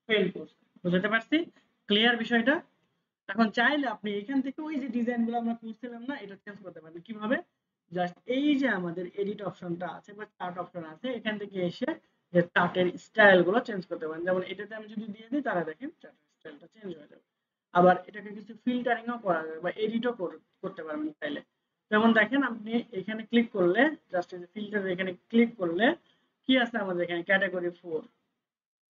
ফেল করছে। বুঝতে পারছি? ক্লিয়ার বিষয়টা? এখন চাইলে আপনি এখান থেকে ওই যে ডিজাইন গুলো আমরা করছিলাম না, এটা চেঞ্জ করতে পারবেন কিভাবে। জাস্ট এই যে আমাদের এডিট অপশনটা আছে বা চার্ট অপশন আছে, এখান থেকে এসে যে চার্টের স্টাইল গুলো চেঞ্জ করতে পারেন। যেমন এটাতে আমি যদি দিয়ে দিই, তাহলে দেখেন চার্টের স্টাইলটা চেঞ্জ হয়ে যাবে। আবার এটাকে কিছু ফিল্টারিংও করা যাবে বা এডিটও করতে পারবেন চাইলে। যেমন দেখেন আপনি এখানে ক্লিক করলে, জাস্ট এই যে ফিল্টার এখানে ক্লিক করলে কি আছে আমাদের এখানে ক্যাটাগরি 4।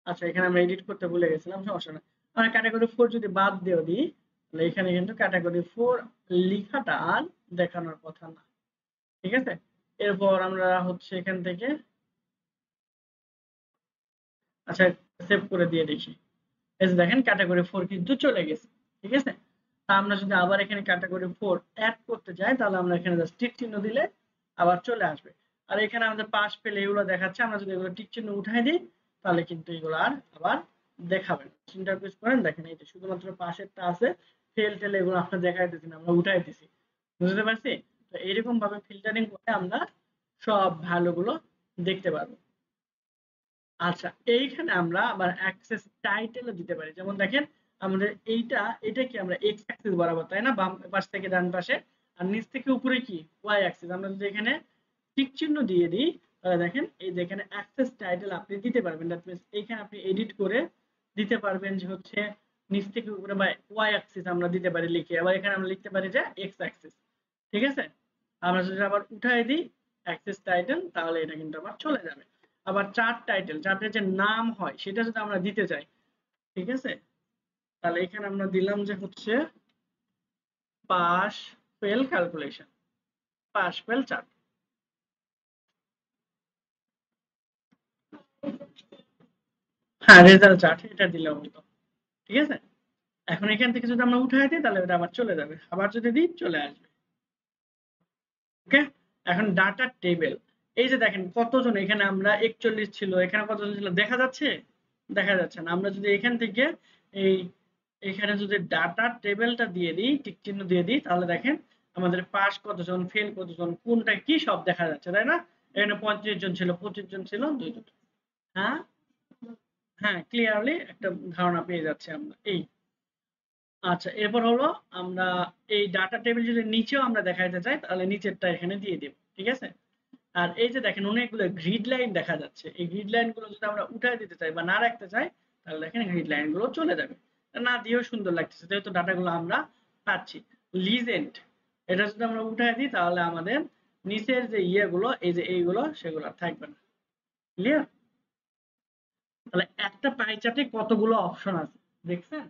আচ্ছা, এখানে আমরা এডিট করতে ভুলে গেছিলাম, সমস্যা না। আমরা ক্যাটাগরি 4 যদি বাদ দিয়ে দিই, তাহলে এখানে কিন্তু ক্যাটাগরি 4 লেখাটা আর দেখানোর কথা না, ঠিক আছে। এরপর আমরা হচ্ছে এখান থেকে আচ্ছা সেভ করে দিয়ে দেখি। এই যে দেখেন ক্যাটাগরি 4 কিন্তু চলে গেছে, ঠিক আছে। তা আমরা যদি আবার এখানে ক্যাটাগরি 4 অ্যাড করতে যাই, তাহলে আমরা এখানে জাস্ট টিক চিহ্ন দিলে আবার চলে আসবে। আর এখানে আমাদের পাস ফেল এগুলো দেখাচ্ছে, আমরা যদি এগুলো টিক চিহ্ন উঠাই দিই, তাহলে কিন্তু এগুলো আর আবার দেখাবে না। ইন্টারপ্রেস করেন, দেখেন এই যে শুধুমাত্র পাশেরটা আছে, ফেল টেল এগুলো আপনার দেখাইতেছি না, আমরা উঠাই দিছি। বুঝতে পারছি? তো এইরকম ভাবে ফিল্টারিং করে আমরা সব ভ্যালু গুলো দেখতে পারবো। আচ্ছা, এইখানে আমরা আবার অ্যাক্সেস টাইটেলও দিতে পারি। যেমন দেখেন আমাদের এটা কি আমরা এক্স অ্যাক্সিস বরাবর, তাই না? বাম পাশ থেকে ডান পাশে, আর নিচ থেকে উপরে কি ওয়াই অ্যাক্সিস। আমরা যদি এখানে টিক চিহ্ন দিয়ে দিই, তাহলে দেখেন এই যে এখানে অ্যাক্সেস টাইটেল আপনি দিতে পারবেন। দ্যাট মিন্স এইখানে আপনি এডিট করে দিতে পারবেন যে হচ্ছে নিচ থেকে উপরে বা ওয়াই অ্যাক্সিস আমরা দিতে পারি লিখে। আবার এখানে আমরা লিখতে পারি যে এক্স অ্যাক্সিস, ঠিক আছে। আমরা যদি আবার উঠাই দিই অ্যাক্সেস টাইটেল, তাহলে এটা কিন্তু আবার চলে যাবে। আবার চার্ট টাইটেল, চার্টের যে নাম হয় সেটা যদি আমরা দিতে চাই, ঠিক আছে, তাহলে এখানে আমরা দিলাম যে হচ্ছে pass fail calculation, pass fail chart. হ্যাঁ, রেজাল্ট চার্ট এটা দিলে হতো, ঠিক আছে। এখন এখান থেকে যদি আমরা উঠাই দিই, তাহলে এটা আবার চলে যাবে, আবার যদি দিই চলে আসবে। ওকে। এখন ডাটা টেবিল, এই যে দেখেন কতজন, এখানে আমরা 41 ছিল, এখানে কতজন ছিল দেখা যাচ্ছে? দেখা যাচ্ছে না। আমরা যদি এখান থেকে এই এখানে যদি ডাটা টেবিলটা দিয়ে দিই, টিক চিহ্ন দিয়ে দিই, তাহলে দেখেন আমাদের পাস কতজন, ফেল কতজন, কোনটা কি সব দেখা যাচ্ছে, তাই না? এখানে 35 জন ছিল, 25 জন ছিল, 2 জন। হ্যাঁ, হ্যাঁ, ক্লিয়ারলি একটা ধারণা পেয়ে যাচ্ছে আমরা এই। আচ্ছা, এরপর হলো আমরা এই ডাটা টেবিল যদি নিচেও আমরা দেখাইতে চাই, তাহলে নিচেরটা এখানে দিয়ে দেব, ঠিক আছে। আর এই যে দেখেন অনেকগুলো গ্রিড লাইন দেখা যাচ্ছে, এই গ্রিড লাইন গুলো যদি আমরা উঠাই দিতে চাই বা না রাখতে চাই, তাহলে দেখেন গ্রিড লাইন গুলো চলে যাবে। না দিয়েও সুন্দর লাগতেছে, যেহেতু ডাটাগুলো আমরা পাচ্ছি। লিজেন্ড, এটা যদি আমরা উঠাই দিই, তাহলে আমাদের নিচের যে ইয়েগুলো, এই যে এইগুলো, সেগুলো আর থাকবে না। ক্লিয়ার? তাহলে একটা পাই চার্টে কতগুলো অপশন আছে দেখছেন?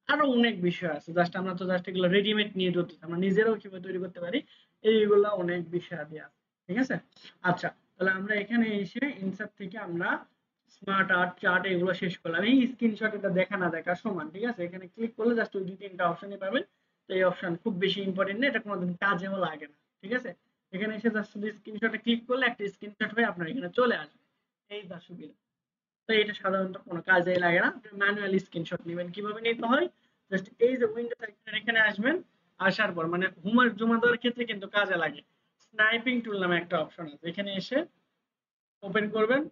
আরো অনেক বিষয় আছে, জাস্ট আমরা তো জাস্ট এগুলো রেডিমেড নিয়ে ধরতেছি, আমরা নিজেরাও কিভাবে তৈরি করতে পারি এইগুলো অনেক বিষয় আছে, ঠিক আছে। আচ্ছা, তাহলে আমরা এখানে এসে ইনসার্ট থেকে আমরা স্মার্ট আর্ট চার্ট এগুলো শেষ করলাম। এই স্ক্রিনশট এটা দেখা না দেখা সমান, ঠিক আছে। এখানে ক্লিক করলে জাস্ট ওই দুই তিনটা অপশনই পাবেন। তো এই অপশন খুব বেশি ইম্পর্টেন্ট না, এটা কোনোদিন কাজেও লাগে না, ঠিক আছে। এখানে এসে জাস্ট শুধু স্ক্রিনশটে ক্লিক করলে একটা স্ক্রিনশট হয়ে আপনার এখানে চলে আসবে, এই তার সুবিধা। তো এটা সাধারণত কোনো কাজেই লাগে না। আপনি ম্যানুয়ালি স্ক্রিনশট নেবেন, কিভাবে নিতে হয়, জাস্ট এই যে উইন্ডো সেকশন এখানে আসবেন, আসার পর মানে হোমওয়ার্ক জমা দেওয়ার ক্ষেত্রে কিন্তু কাজে লাগে। স্নাইপিং টুল নামে একটা অপশন আছে, এখানে এসে ওপেন করবেন।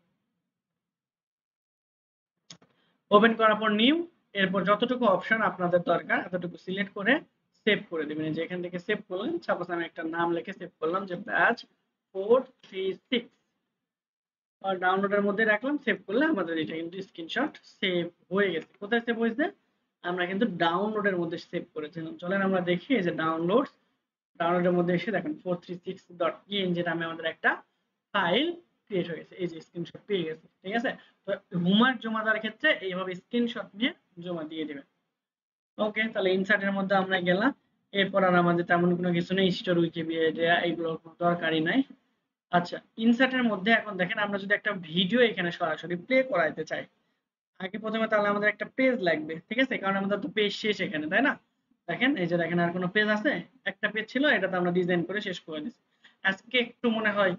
ওপেন করার পর নিউ, এরপর যতটুকু অপশন আপনাদের দরকার এতটুকু সিলেক্ট করে সেভ করে দিবেন। যে এখান থেকে সেভ করলেন, সাপোজ আমি একটা নাম লিখে সেভ করলাম যে ব্যাচ 436, ডাউনলোডের মধ্যে রাখলাম, সেভ করলে আমাদের এটা কিন্তু স্ক্রিনশট সেভ হয়ে গেছে। কোথায় সেভ হয়েছে? আমরা কিন্তু ডাউনলোডের মধ্যে সেভ করেছিলাম। চলেন আমরা দেখি, এই যে ডাউনলোডের মধ্যে এসে দেখেন 436.png নামে আমাদের একটা ফাইল ক্রিয়েট হয়ে গেছে। এই যে স্ক্রিনশট পেয়ে গেছে, ঠিক আছে। তো হোমওয়ার্ক জমা দেওয়ার ক্ষেত্রে এইভাবে স্ক্রিনশট নিয়ে জমা দিয়ে দিবেন। ওকে, তাহলে ইনসার্টের মধ্যে আমরা গেলাম। এরপর আর আমাদের তেমন কোনো কিছু নেই, স্টোর উইকিপিডিয়া এগুলোর কোনো দরকারই নাই। আচ্ছা, ইনসার্টের মধ্যে এখন দেখেন আমরা যদি একটা ভিডিও এখানে সরাসরি প্লে করাইতে চাই, আগে প্রথমে তাহলে আমাদের একটা পেজ লাগবে, ঠিক আছে, কারণ আমাদের তো পেজ শেষ এখানে, তাই না? দেখেন, এই যে দেখেন আর কোনো পেজ আছে? একটা পেজ ছিল, এটাতে আমরা ডিজাইন করে শেষ করে দিচ্ছি। আজকে একটু মনে হয়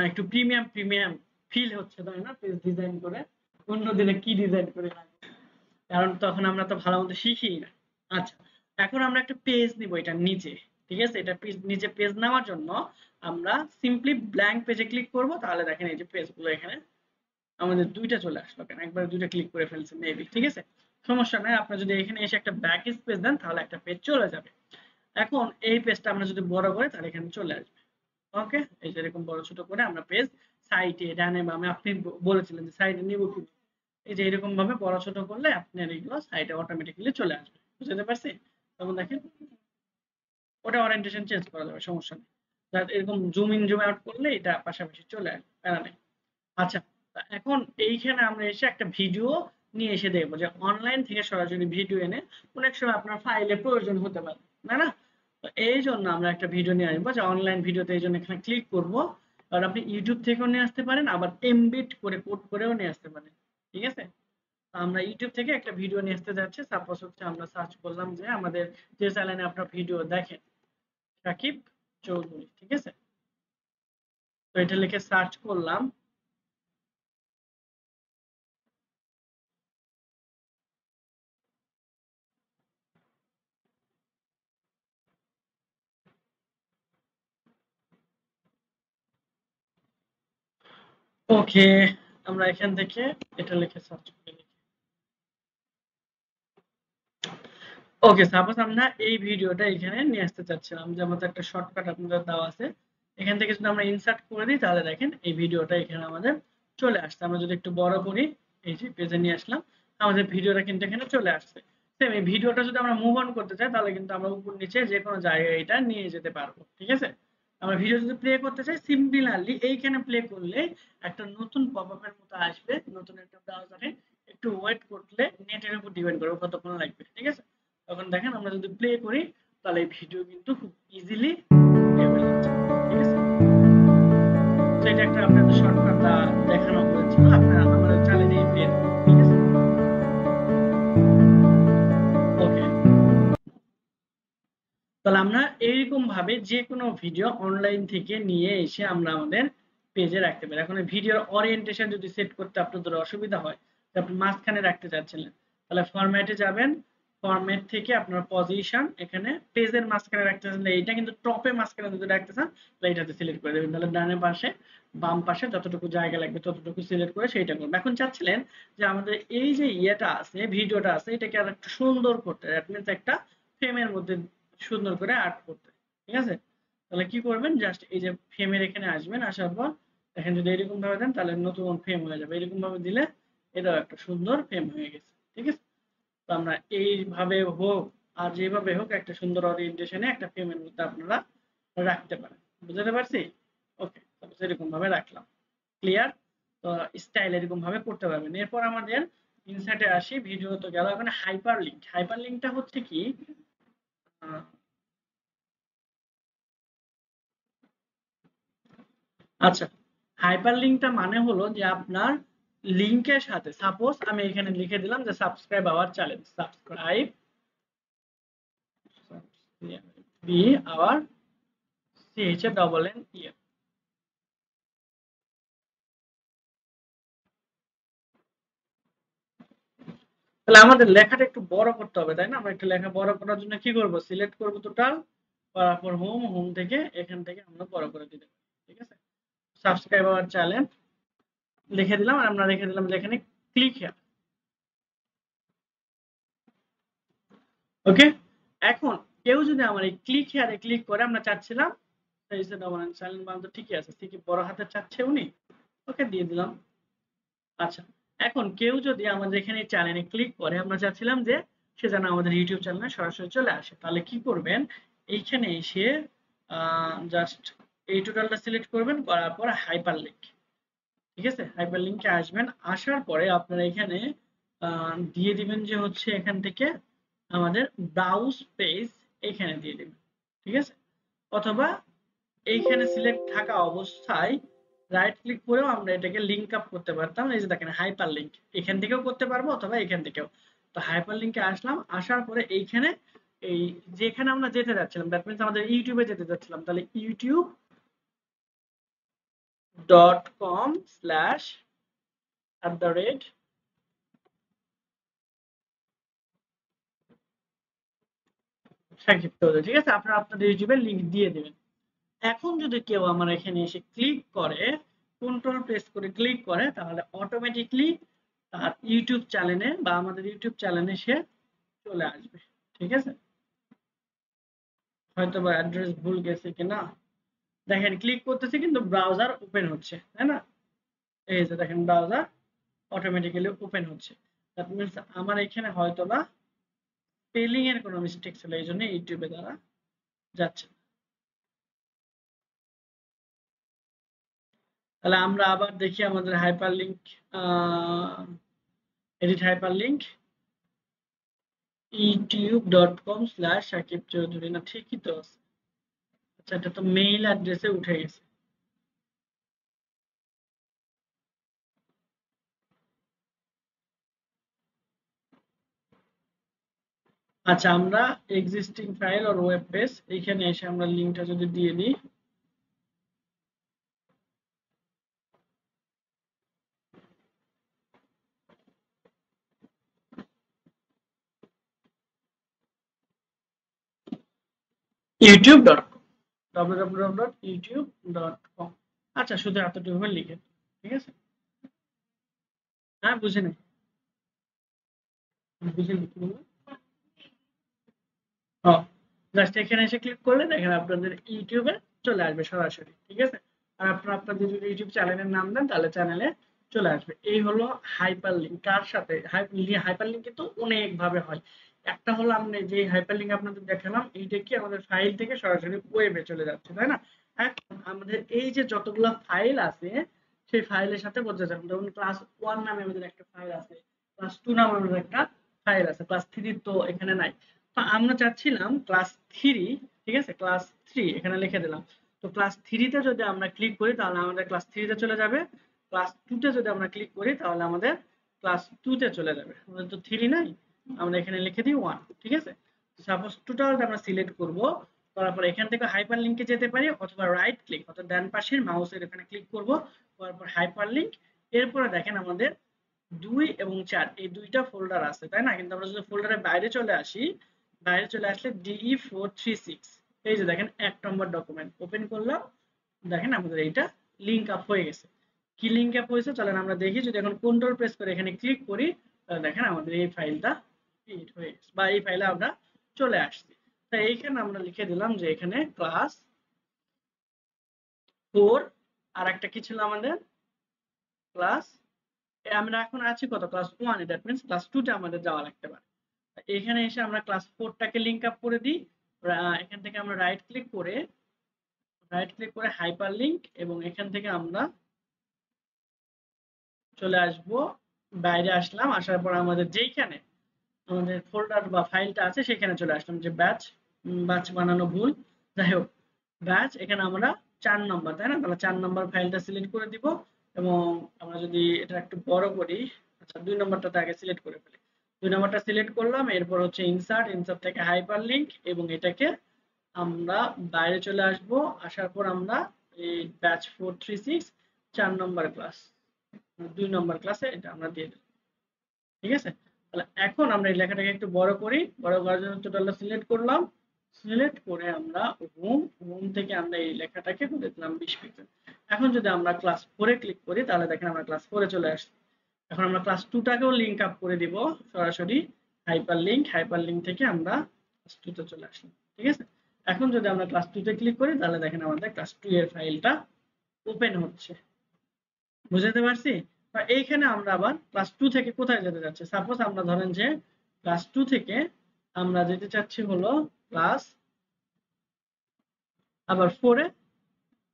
একটু প্রিমিয়াম ফিল হচ্ছে, তাই না, পেজ ডিজাইন করে। অন্য দিনে কি ডিজাইন করে রাখবো, কারণ তখন আমরা তো ভালো মতো শিখি না। আচ্ছা, এখন আমরা একটা পেজ নিব এটা নিচে, ঠিক আছে। এটা নিচে পেজ নেওয়ার জন্য আমরা সিম্পলি ব্ল্যাঙ্ক পেজে ক্লিক করব। তাহলে দেখেন এই যে পেজগুলো এখানে আমাদের দুইটা চলে আসলো, কেন একবারে দুইটা ক্লিক করে ফেলছে মেবি, ঠিক আছে, সমস্যা নাই। আপনি যদি এখানে এসে একটা ব্যাক স্পেস দেন তাহলে একটা পেজ চলে যাবে। এখন এই পেজটা আমরা যদি বড় করি তাহলে এখানে চলে আসবে। ওকে, এই যে এরকম বড় ছোট করে আমরা পেজ সাইটে ডানে বামে, আপনি বলেছিলেন যে সাইটে নিব কি, এই যে এরকম ভাবে বড় ছোট করলে আপনার এগুলো সাইটে অটোমেটিক্যালি চলে আসবে। বুঝতে পারছি? তখন দেখেন ওটা ওরিয়েন্টেশন চেঞ্জ করা যাবে, সমস্যা নেই। এরকম জুম ইন জুম আউট করলে এটা পাশাপাশি চলে আসবে, প্যারা নেই। আচ্ছা, এখন এইখানে আমরা এসে একটা ভিডিও নিয়ে এসে দেখবো যে অনলাইন থেকে সরাসরি ভিডিও এনে অনেক সময় আপনার ফাইলের প্রয়োজন হতে পারে, না না? তো এই জন্য আমরা একটা ভিডিও নিয়ে আসবো, যে অনলাইন ভিডিওতে এই জন্য এখানে ক্লিক করবো। আর আপনি ইউটিউব থেকেও নিয়ে আসতে পারেন, আবার এমবিট করে কোড করেও নিয়ে আসতে পারেন, ঠিক আছে। আমরা ইউটিউব থেকে একটা ভিডিও নিয়ে আসতে যাচ্ছি। সাপোজ হচ্ছে আমরা সার্চ করলাম যে আমাদের যে চ্যানেলে আপনার ভিডিও দেখেন, সাকিব চৌধুরী, ঠিক আছে। তো এটা লিখে সার্চ করলাম। ওকে, আমরা এখান থেকে এটা লিখে সার্চ করি। ওকে, সাপোজ আমরা এই ভিডিওটা এখানে নিয়ে আসতে চাচ্ছিলাম, যে আমাদের একটা শর্টকাট আপনাদের দেওয়া আছে, এখান থেকে যদি আমরা ইনসার্ট করে দিই তাহলে দেখেন এই ভিডিওটা এখানে আমাদের চলে আসছে। আমরা যদি একটু বড় করি, এই যে পেজে নিয়ে আসলাম, আমাদের ভিডিওটা কিন্তু এখানে চলে আসছে। সেম এই ভিডিওটা যদি আমরা মুভ অন করতে চাই তাহলে কিন্তু আমরা উপর নিচে যে কোনো জায়গায় এটা নিয়ে যেতে পারবো, ঠিক আছে। আমরা ভিডিও যদি প্লে করতে চাই, সিমিলারলি এইখানে প্লে করলে একটা নতুন পপআপের মতো আসবে, নতুন একটা ব্রাউজারে। একটু ওয়েট করলে নেটের উপর ডিপেন্ড করবে কতক্ষণ লাগবে, ঠিক আছে। তখন দেখেন আমরা যদি প্লে করি তাহলে এই ভিডিও কিন্তু খুব ইজিলি ঠিক আছে। তো এটা একটা আপনাদের শর্টকাট দেখানো হয়েছিল, আপনারা আমাদের চ্যানেলে পেয়ে যাবেন, ঠিক আছে। ওকে, তাহলে আমরা এইরকম ভাবে যে কোনো ভিডিও অনলাইন থেকে নিয়ে এসে আমরা আমাদের পেজে রাখতে পারি। এখন ভিডিওর ওরিয়েন্টেশন যদি সেট করতে আপনাদের অসুবিধা হয়, আপনি মাঝখানে রাখতে চাচ্ছিলেন, তাহলে ফরম্যাটে যাবেন। ফরম্যাট থেকে আপনার পজিশন এখানে পেজের মাঝখানে রাখতে চাচ্ছেন, এইটা কিন্তু টপে মাঝখানে যদি রাখতে চান তাহলে এটাতে সিলেক্ট করে দেবেন। তাহলে ডানে পাশে বাম পাশে যতটুকু জায়গা লাগবে ততটুকু সিলেক্ট করে সেইটা করবেন। এখন চাচ্ছিলেন যে আমাদের এই যে ইয়েটা আছে, ভিডিওটা আছে, এটাকে আর একটু সুন্দর করতে, দ্যাট মিন্স একটা ফ্রেমের মধ্যে সুন্দর করে আর্ট করতে, ঠিক আছে। তাহলে কি করবেন, জাস্ট এই যে ফ্রেমের এখানে আসবেন, আসার পর দেখেন যদি এরকম ভাবে দেন তাহলে নতুন ফ্রেম হয়ে যাবে। এরকম ভাবে দিলে এটাও একটা সুন্দর ফ্রেম হয়ে গেছে, ঠিক আছে। তো আমরা এইভাবে হোক আর যেভাবে হোক একটা সুন্দর ওরিয়েন্টেশনে একটা ফ্রেমের মধ্যে আপনারা রাখতে পারেন। বুঝতে পারছি? ওকে, তাহলে এরকম ভাবে রাখলাম, ক্লিয়ার। তো স্টাইল এরকম ভাবে করতে পারবেন। এরপর আমাদের ইনসার্টে আসি, ভিডিও তো গেল, এখন হাইপার লিঙ্কটা হচ্ছে কি, আচ্ছা, হাইপারলিংকটা মানে হলো যে আপনার লিংকের সাথে, সাপোজ আমি এখানে লিখে দিলাম যে subscribe our channel, subscribe B hour CH double N E. তাহলে আমাদের লেখাটা একটু বড় করতে হবে, তাই না? আমরা একটু লেখা বড় করার জন্য কি করব, সিলেক্ট করব টোটাল, তারপর হোম থেকে এখান থেকে আমরা বড় করে দিতে পারি, ঠিক আছে। সাবস্ক্রাইব আওয়ার চ্যানেল লিখে দিলাম, আর আমরা লিখে দিলাম যে এখানে ক্লিক হিয়ার। ওকে, এখন কেউ যদি আমার এই ক্লিক হেয়ারে ক্লিক করে, আমরা চাচ্ছিলাম সাইজে ডবল এন্ড সাইলেন্ট বানান তো ঠিকই আছে, ঠিকই বড় হাতে চাচ্ছে উনি, ওকে দিয়ে দিলাম। আচ্ছা, এখন কেউ যদি আমাদের এখানে চ্যানেলে ক্লিক করে, আমরা চাচ্ছিলাম যে সে যেন আমাদের ইউটিউব চ্যানেলে সরাসরি চলে আসে, তাহলে কি করবেন, এইখানে এসে জাস্ট এই টোটালটা সিলেক্ট করবেন, করার পর হাইপার লিঙ্ক, ঠিক আছে, হাইপার লিঙ্কে আসবেন, আসার পরে আপনারা এখানে দিয়ে দিবেন যে হচ্ছে এখান থেকে আমাদের ব্রাউজ পেজ এখানে দিয়ে দিবেন, ঠিক আছে, অথবা এইখানে সিলেক্ট থাকা অবস্থায় রাইট ক্লিক করেও আমরা এটাকে লিংক আপ করতে পারতাম, এই যে দেখেন হাইপার লিঙ্ক, এখান থেকেও করতে পারবো অথবা এখান থেকেও। তো হাইপার লিঙ্কে আসলাম, আসার পরে এইখানে এই যেখানে আমরা যেতে যাচ্ছিলাম, দ্যাট মিন্স আমাদের ইউটিউবে যেতে যাচ্ছিলাম, তাহলে youtube.com/@ সংক্ষিপ্ত হলো, ঠিক আছে, আপনারা আপনাদের ইউটিউবের লিংক দিয়ে দিবেন। এখন যদি কেউ আমার এখানে এসে ক্লিক করে, কন্ট্রোল প্রেস করে ক্লিক করে, তাহলে অটোমেটিকলি তার ইউটিউব চ্যানেলে বা আমাদের ইউটিউব চ্যানেলে সে চলে আসবে, ঠিক আছে। হয়তো বা অ্যাড্রেস ভুল গেছে কিনা, দেখেন ক্লিক করতেছে কিন্তু ব্রাউজার ওপেন হচ্ছে, তাই না, এই যে দেখেন ব্রাউজার অটোমেটিক্যালি ওপেন হচ্ছে, দ্যাট মিন্স আমার এখানে হয়তো বা স্পেলিং এর কোনো মিস্টেক ছিল, এই জন্য ইউটিউবে দ্বারা যাচ্ছে। তাহলে আমরা আবার দেখি আমাদের hyper link, edit hyper link youtube.com/শাকিব চৌধুরী, না ঠিকই তো আছে। আচ্ছা, এটা তো মেইল অ্যাড্রেসে উঠে গেছে। আচ্ছা, আমরা এক্সিস্টিং ফাইল আর ওয়েব পেজ এইখানে এসে আমরা লিঙ্কটা যদি দিয়ে দিই, youtube.com, www.youtube.com। আচ্ছা, শুধু এতটুকু লিখে, ঠিক আছে, হ্যাঁ বুঝে নেই, বুঝে লিখে বলুন। জাস্ট এখানে এসে ক্লিক করলে দেখেন আপনাদের ইউটিউবে চলে আসবে সরাসরি, ঠিক আছে, আর আপনারা আপনাদের যদি ইউটিউব চ্যানেলের নাম দেন তাহলে চ্যানেলে চলে আসবে। এই হলো হাইপার লিঙ্ক। কার সাথে হাইপার লিঙ্ক কিন্তু অনেক ভাবে হয়। একটা হলো আমরা যে হাইপার লিঙ্ক আপনাদের দেখালাম, এইটা কি আমাদের ফাইল থেকে সরাসরি ওয়েবে চলে যাচ্ছে, তাই না। এখন আমাদের এই যে যতগুলো ফাইল আছে সেই ফাইলের সাথে বোঝা যাবে, যেমন ক্লাস 1 নামে আমাদের একটা ফাইল আছে, ক্লাস 2 নামে আমাদের একটা ফাইল আছে, ক্লাস 3 তো এখানে নাই। তো আমরা চাচ্ছিলাম ক্লাস 3, ঠিক আছে, ক্লাস 3 এখানে লিখে দিলাম। তো ক্লাস 3 তে যদি আমরা ক্লিক করি তাহলে আমাদের ক্লাস 3 তে চলে যাবে, ক্লাস 2 তে যদি আমরা ক্লিক করি তাহলে আমাদের ক্লাস 2 তে চলে যাবে। আমাদের তো 3 নাই, আমরা এখানে লিখে দিই 1, ঠিক আছে। সাপোজ টোটালটা আমরা সিলেক্ট করব, করার পর এখান থেকে হাইপার লিংকে যেতে পারি, অথবা রাইট ক্লিক অর্থাৎ ডান পাশের মাউসের এখানে ক্লিক করব, করার পর হাইপার লিংক। এরপরে দেখেন আমাদের 2 এবং 4 এই দুইটা ফোল্ডার আছে, তাই না, কিন্তু আমরা যদি ফোল্ডারের বাইরে চলে আসি, বাইরে চলে আসলে DE436, এই যে দেখেন 1 নম্বর ডকুমেন্ট ওপেন করলাম, দেখেন আমাদের এইটা লিংক আপ হয়ে গেছে। কি লিংক আপ হয়েছে চলেন আমরা দেখি, যদি এখন কন্ট্রোল প্রেস করে এখানে ক্লিক করি তাহলে দেখেন আমাদের এই ফাইলটা ক্রিয়েট হয়ে গেছে, বা এই ফাইলে আমরা চলে আসছি। তাই এইখানে আমরা লিখে দিলাম যে এখানে ক্লাস 4, আর একটা কি ছিল আমাদের ক্লাস, আমরা এখন আছি কত, ক্লাস 1, দ্যাট মিন্স ক্লাস 2 তে আমাদের যাওয়া লাগতে পারে। এখানে এসে আমরা ক্লাস 4 টাকে লিংক আপ করে দিই, এখান থেকে আমরা রাইট ক্লিক করে হাইপার লিংক, এবং এখান থেকে আমরা চলে আসব, বাইরে আসলাম, আসার পর আমাদের যেইখানে আমাদের ফোল্ডার বা ফাইলটা আছে সেখানে চলে আসলাম, যে ব্যাচ বানানো ভুল, যাই হোক ব্যাচ, এখানে আমরা 4 নম্বর, তাই না, তাহলে 4 নম্বর ফাইলটা সিলেক্ট করে দিব, এবং আমরা যদি এটা একটু বড় করি, আচ্ছা 2 নম্বরটা আগে সিলেক্ট করে ফেলি, 2 নম্বরটা সিলেক্ট করলাম, এরপর হচ্ছে ইনসার্ট থেকে হাইপার লিংক, এবং এটাকে আমরা বাইরে চলে আসব, আসার পর আমরা এই ব্যাচ 436 4 নম্বর ক্লাস, 2 নম্বর ক্লাসে এটা আমরা দিয়ে দেব, ঠিক আছে। তাহলে এখন আমরা এই লেখাটাকে একটু বড় করি, বড় করার জন্য টোটালটা সিলেক্ট করলাম, সিলেক্ট করে আমরা হোম থেকে আমরা এই লেখাটাকে করে দিলাম 20 পিক্সেল। এখন যদি আমরা ক্লাস 4 এ ক্লিক করি তাহলে দেখেন আমরা ক্লাস 4 এ চলে আসছি। এখন আমরা ক্লাস 2 টাকেও লিংক আপ করে দিব সরাসরি হাইপার লিংক থেকে আমরা ক্লাস 2 তে চলে আসলাম, ঠিক আছে। এখন যদি আমরা ক্লাস 2 তে ক্লিক করি তাহলে দেখেন আমাদের ক্লাস 2 এর ফাইলটা ওপেন হচ্ছে, বুঝতে পারছি। এইখানে আমরা আবার ক্লাস 2 থেকে কোথায় যেতে যাচ্ছি? সাপোজ আমরা ধরেন যে ক্লাস 2 থেকে আমরা যেতে চাচ্ছি হলো ক্লাস আবার 4 এ,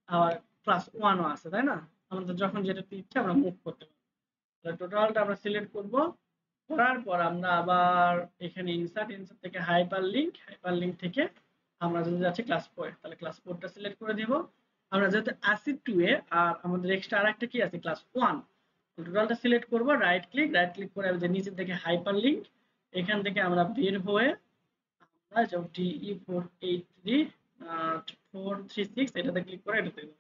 আবার ক্লাস 1 ও আছে, তাই না? আমাদের যখন যেটা ইচ্ছা আমরা মুভ করতে পারি। তাহলে টোটালটা আমরা সিলেক্ট করব, করার পর আমরা আবার এখানে ইনসার্ট থেকে হাইপারলিংক থেকে আমরা যদি যাচ্ছি ক্লাস 4 এ, তাহলে ক্লাস 4টা সিলেক্ট করে দিব। আমরা যেহেতু আসি 2 এ, আর আমাদের এক্সট্রা আরেকটা কি আছে ক্লাস 1, টোটালটা সিলেক্ট করব, রাইট ক্লিক করে যে নিচে থেকে হাইপারলিংক, এখান থেকে আমরা বের হয়ে আমরা যে DE483436 এটাতে ক্লিক করে এটাতে দেব।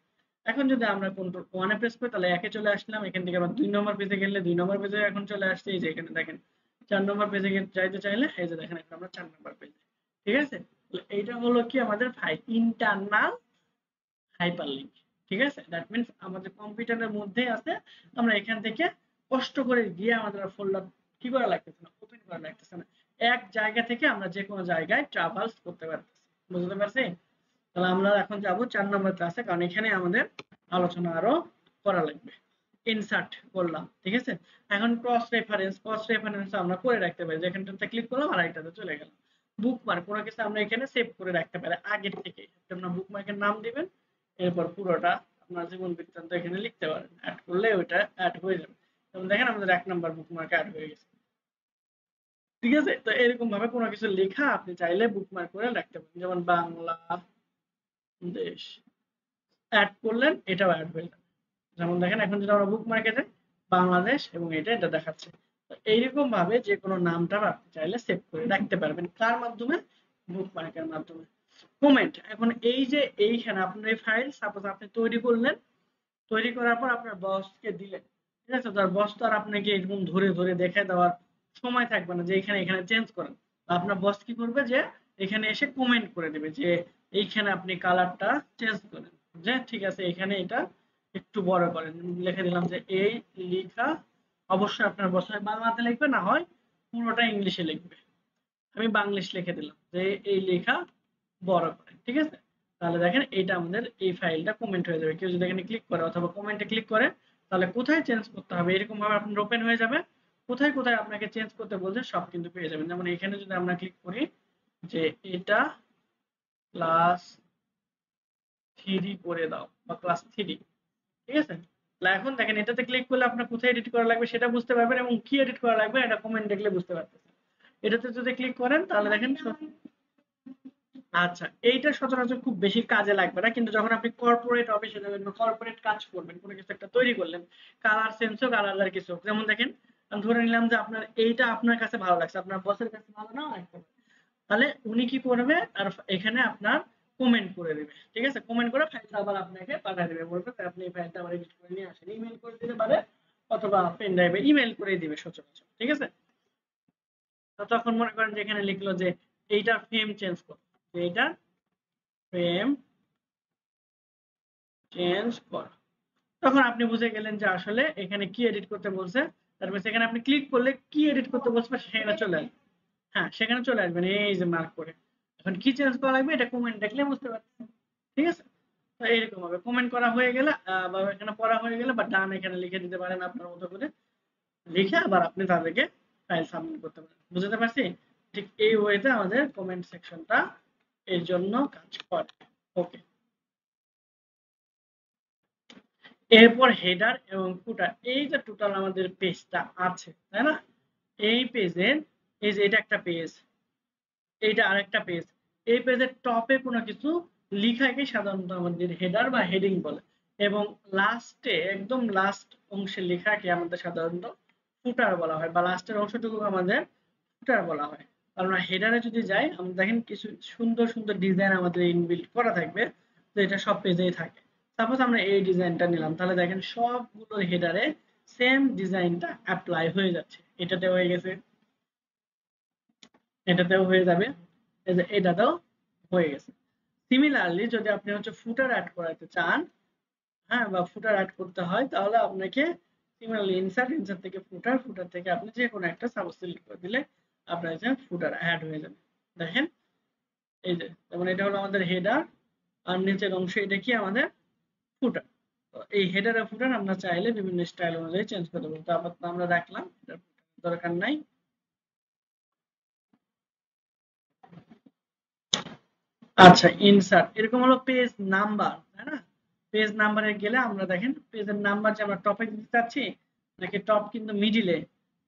এখন যদি আমরা কন্ট্রোল 1 এ প্রেস করি তাহলে একে চলে আসলাম, এখান থেকে আবার 2 নম্বর পেজে গেলে 2 নম্বর পেজে এখন চলে আসছে, এই যে এখানে দেখেন 4 নম্বর পেজে যাইতে চাইলে এই যে দেখেন এখন আমরা 4 নম্বর পেজে। ঠিক আছে, এইটা হলো কি আমাদের ইন্টারনাল হাইপারলিংক। ঠিক আছে, দ্যাট মিন্স আমাদের কম্পিউটারের মধ্যেই আছে, আমরা এখান থেকে কষ্ট করে গিয়ে আমাদের ফোল্ডার কি করা লাগতেছে না, ওপেন করা লাগতেছে না, এক জায়গা থেকে আমরা যে কোনো জায়গায় ট্রাভালস করতে পারতেছি। বুঝতে পারছি? তাহলে আমরা এখন যাব 4 নম্বর ক্লাসে, কারণ এখানে আমাদের আলোচনা আরো করা লাগবে। ইনসার্ট করলাম, ঠিক আছে। এখন ক্রস রেফারেন্স আমরা করে রাখতে পারি, যেখানটাতে ক্লিক করলাম আর এটাতে চলে গেলাম। বুকমার্ক কোনো কিছু আমরা এখানে সেভ করে রাখতে পারি আগের থেকে, আপনারা বুকমার্কের নাম দিবেন, এরপর পুরোটা আপনার জীবন বৃত্তান্ত এখানে লিখতে পারেন, অ্যাড করলে ওইটা অ্যাড হয়ে যাবে। যেমন দেখেন আমাদের 1 নম্বর বুকমার্ক অ্যাড হয়ে গেছে। ঠিক আছে, তো এরকম ভাবে কোনো কিছু লেখা আপনি চাইলে বুকমার্ক করে রাখতে পারেন, যেমন বাংলাদেশ অ্যাড করলেন, এটাও অ্যাড হয়ে যাবে। যেমন দেখেন এখন যদি আমরা বুকমার্কে যাই বাংলাদেশ এবং এটা দেখাচ্ছে। তো এইরকম ভাবে যে কোনো নামটা আপনি চাইলে সেভ করে রাখতে পারবেন, কার মাধ্যমে? বুকমার্কের মাধ্যমে। কমেন্ট, এখন এই যে এইখানে আপনার এই ফাইল সাপোজ আপনি তৈরি করলেন, তৈরি করার পর আপনার বসকে দিলেন, ঠিক আছে, তার বস তো আর আপনাকে এরকম ধরে ধরে দেখে দেওয়ার সময় থাকবে না যে এখানে চেঞ্জ করেন। আপনার বস কি করবে, যে এখানে এসে কমেন্ট করে দেবে যে এইখানে আপনি কালারটা চেঞ্জ করেন, যে ঠিক আছে এখানে এটা একটু বড় করেন, লিখে দিলাম যে এই লেখা, অবশ্যই আপনার বস হয় বাংলাতে লিখবে, না হয় পুরোটা ইংলিশে লিখবে। আমি বাংলিশ লিখে দিলাম যে এই লেখা বড় করে, ঠিক আছে। তাহলে দেখেন এটা আমাদের এই ফাইলটা কমেন্ট হয়ে যাবে। কেউ যদি এখানে ক্লিক করে অথবা কমেন্টে ক্লিক করে, তাহলে কোথায় চেঞ্জ করতে হবে এরকম ভাবে আপনার ওপেন হয়ে যাবে, কোথায় কোথায় আপনাকে চেঞ্জ করতে বলছে সব কিন্তু পেয়ে যাবেন। যেমন এখানে যদি আমরা ক্লিক করি যে এটা ক্লাস 3 করে দাও বা ক্লাস 3, ঠিক আছে। এখন দেখেন এটাতে ক্লিক করলে আপনার কোথায় এডিট করা লাগবে সেটা বুঝতে পারবেন, এবং কি এডিট করা লাগবে এটা কমেন্ট দেখলে বুঝতে পারতেছেন। এটাতে যদি ক্লিক করেন তাহলে দেখেন আচ্ছা, এইটা সচরাচর খুব বেশি কাজে লাগবে না, কিন্তু যখন আপনি কর্পোরেট অফিসে যাবেন বা কর্পোরেট কাজ করবেন, কোনো কিছু একটা তৈরি করলেন, কালার সেন্স হোক আলাদা কিছু হোক, যেমন দেখেন আমি ধরে নিলাম যে আপনার এইটা আপনার কাছে ভালো লাগছে, আপনার বসের কাছে ভালো না লাগতে পারে, তাহলে উনি কি করবে, আর এখানে আপনার কমেন্ট করে দেবে, ঠিক আছে। কমেন্ট করে ফাইলটা আবার আপনাকে পাঠিয়ে দেবে, বলবে আপনি এই ফাইলটা আবার এডিট করে নিয়ে আসেন, ইমেল করে দিতে পারে অথবা পেন ড্রাইভে ইমেল করে দিবে সচরাচর, ঠিক আছে। তো তখন মনে করেন যে এখানে লিখলো যে এইটার ফ্রেম চেঞ্জ করো, এইটার ফ্রেম চেঞ্জ করা, তখন আপনি বুঝে গেলেন যে আসলে এখানে কি এডিট করতে বলছে। তারপর সেখানে আপনি ক্লিক করলে কি এডিট করতে বলছে সেখানে চলে আসবে, হ্যাঁ সেখানে চলে আসবেন এই যে মার্ক করে। এখন কি চেঞ্জ করা লাগবে এটা কমেন্ট দেখলে বুঝতে পারছেন, ঠিক আছে। তো এরকম হবে, কমেন্ট করা হয়ে গেলে বা এখানে পড়া হয়ে গেলে বা ডান এখানে লিখে দিতে পারেন আপনার মতো করে, লিখে আবার আপনি তাদেরকে ফাইল সাবমিট করতে পারেন। বুঝতে পারছি? ঠিক এই ওয়েতে আমাদের কমেন্ট সেকশনটা এর জন্য কাজ করে। ওকে, এরপর হেডার এবং ফুটার, এই যে টোটাল আমাদের পেজটা আছে, তাই না? এই পেজের এই যে এটা একটা পেজ, এইটা আরেকটা পেজ, এই পেজের টপে কোনো কিছু লিখাকে সাধারণত আমাদের হেডার বা হেডিং বলে, এবং লাস্টে একদম লাস্ট অংশে লেখাকে আমাদের সাধারণত ফুটার বলা হয়, বা লাস্টের অংশটুকু আমাদের ফুটার বলা হয়। আমরা হেডারে যদি যাই, আমরা দেখেন কিছু সুন্দর সুন্দর ডিজাইন আমাদের ইনবিল্ট করা থাকবে, তো এটা সব পেজেই থাকে। সাপোজ আমরা এই ডিজাইনটা নিলাম, তাহলে দেখেন সবগুলো হেডারে সেম ডিজাইনটা অ্যাপ্লাই হয়ে যাচ্ছে, এটাতে হয়ে গেছে, এটাতেও হয়ে যাবে, এই যে এটাতেও হয়ে গেছে। সিমিলারলি যদি আপনি হচ্ছে ফুটার অ্যাড করাতে চান, হ্যাঁ, বা ফুটার অ্যাড করতে হয়, তাহলে আপনাকে সিমিলারলি ইনসার্ট থেকে ফুটার থেকে আপনি যে কোনো একটা সাবজেক্ট সিলেক্ট করে দিলে আপনার যে ফুটার অ্যাড হয়ে যাবে। দেখেন এই যে, যেমন এটা হলো আমাদের হেডার, আর নিচের অংশ এটা কি আমাদের ফুটার। এই হেডার আর ফুটার আমরা চাইলে বিভিন্ন স্টাইল অনুযায়ী চেঞ্জ করতে পারবো। তো আপাতত আমরা রাখলাম, এটার দরকার নাই। আচ্ছা, ইনসার্ট এরকম হলো পেজ নাম্বার, তাই না? পেজ নাম্বারে গেলে আমরা দেখেন পেজের নাম্বার যে আমরা টপে দিতে চাচ্ছি, নাকি টপ কিন্তু মিডিলে,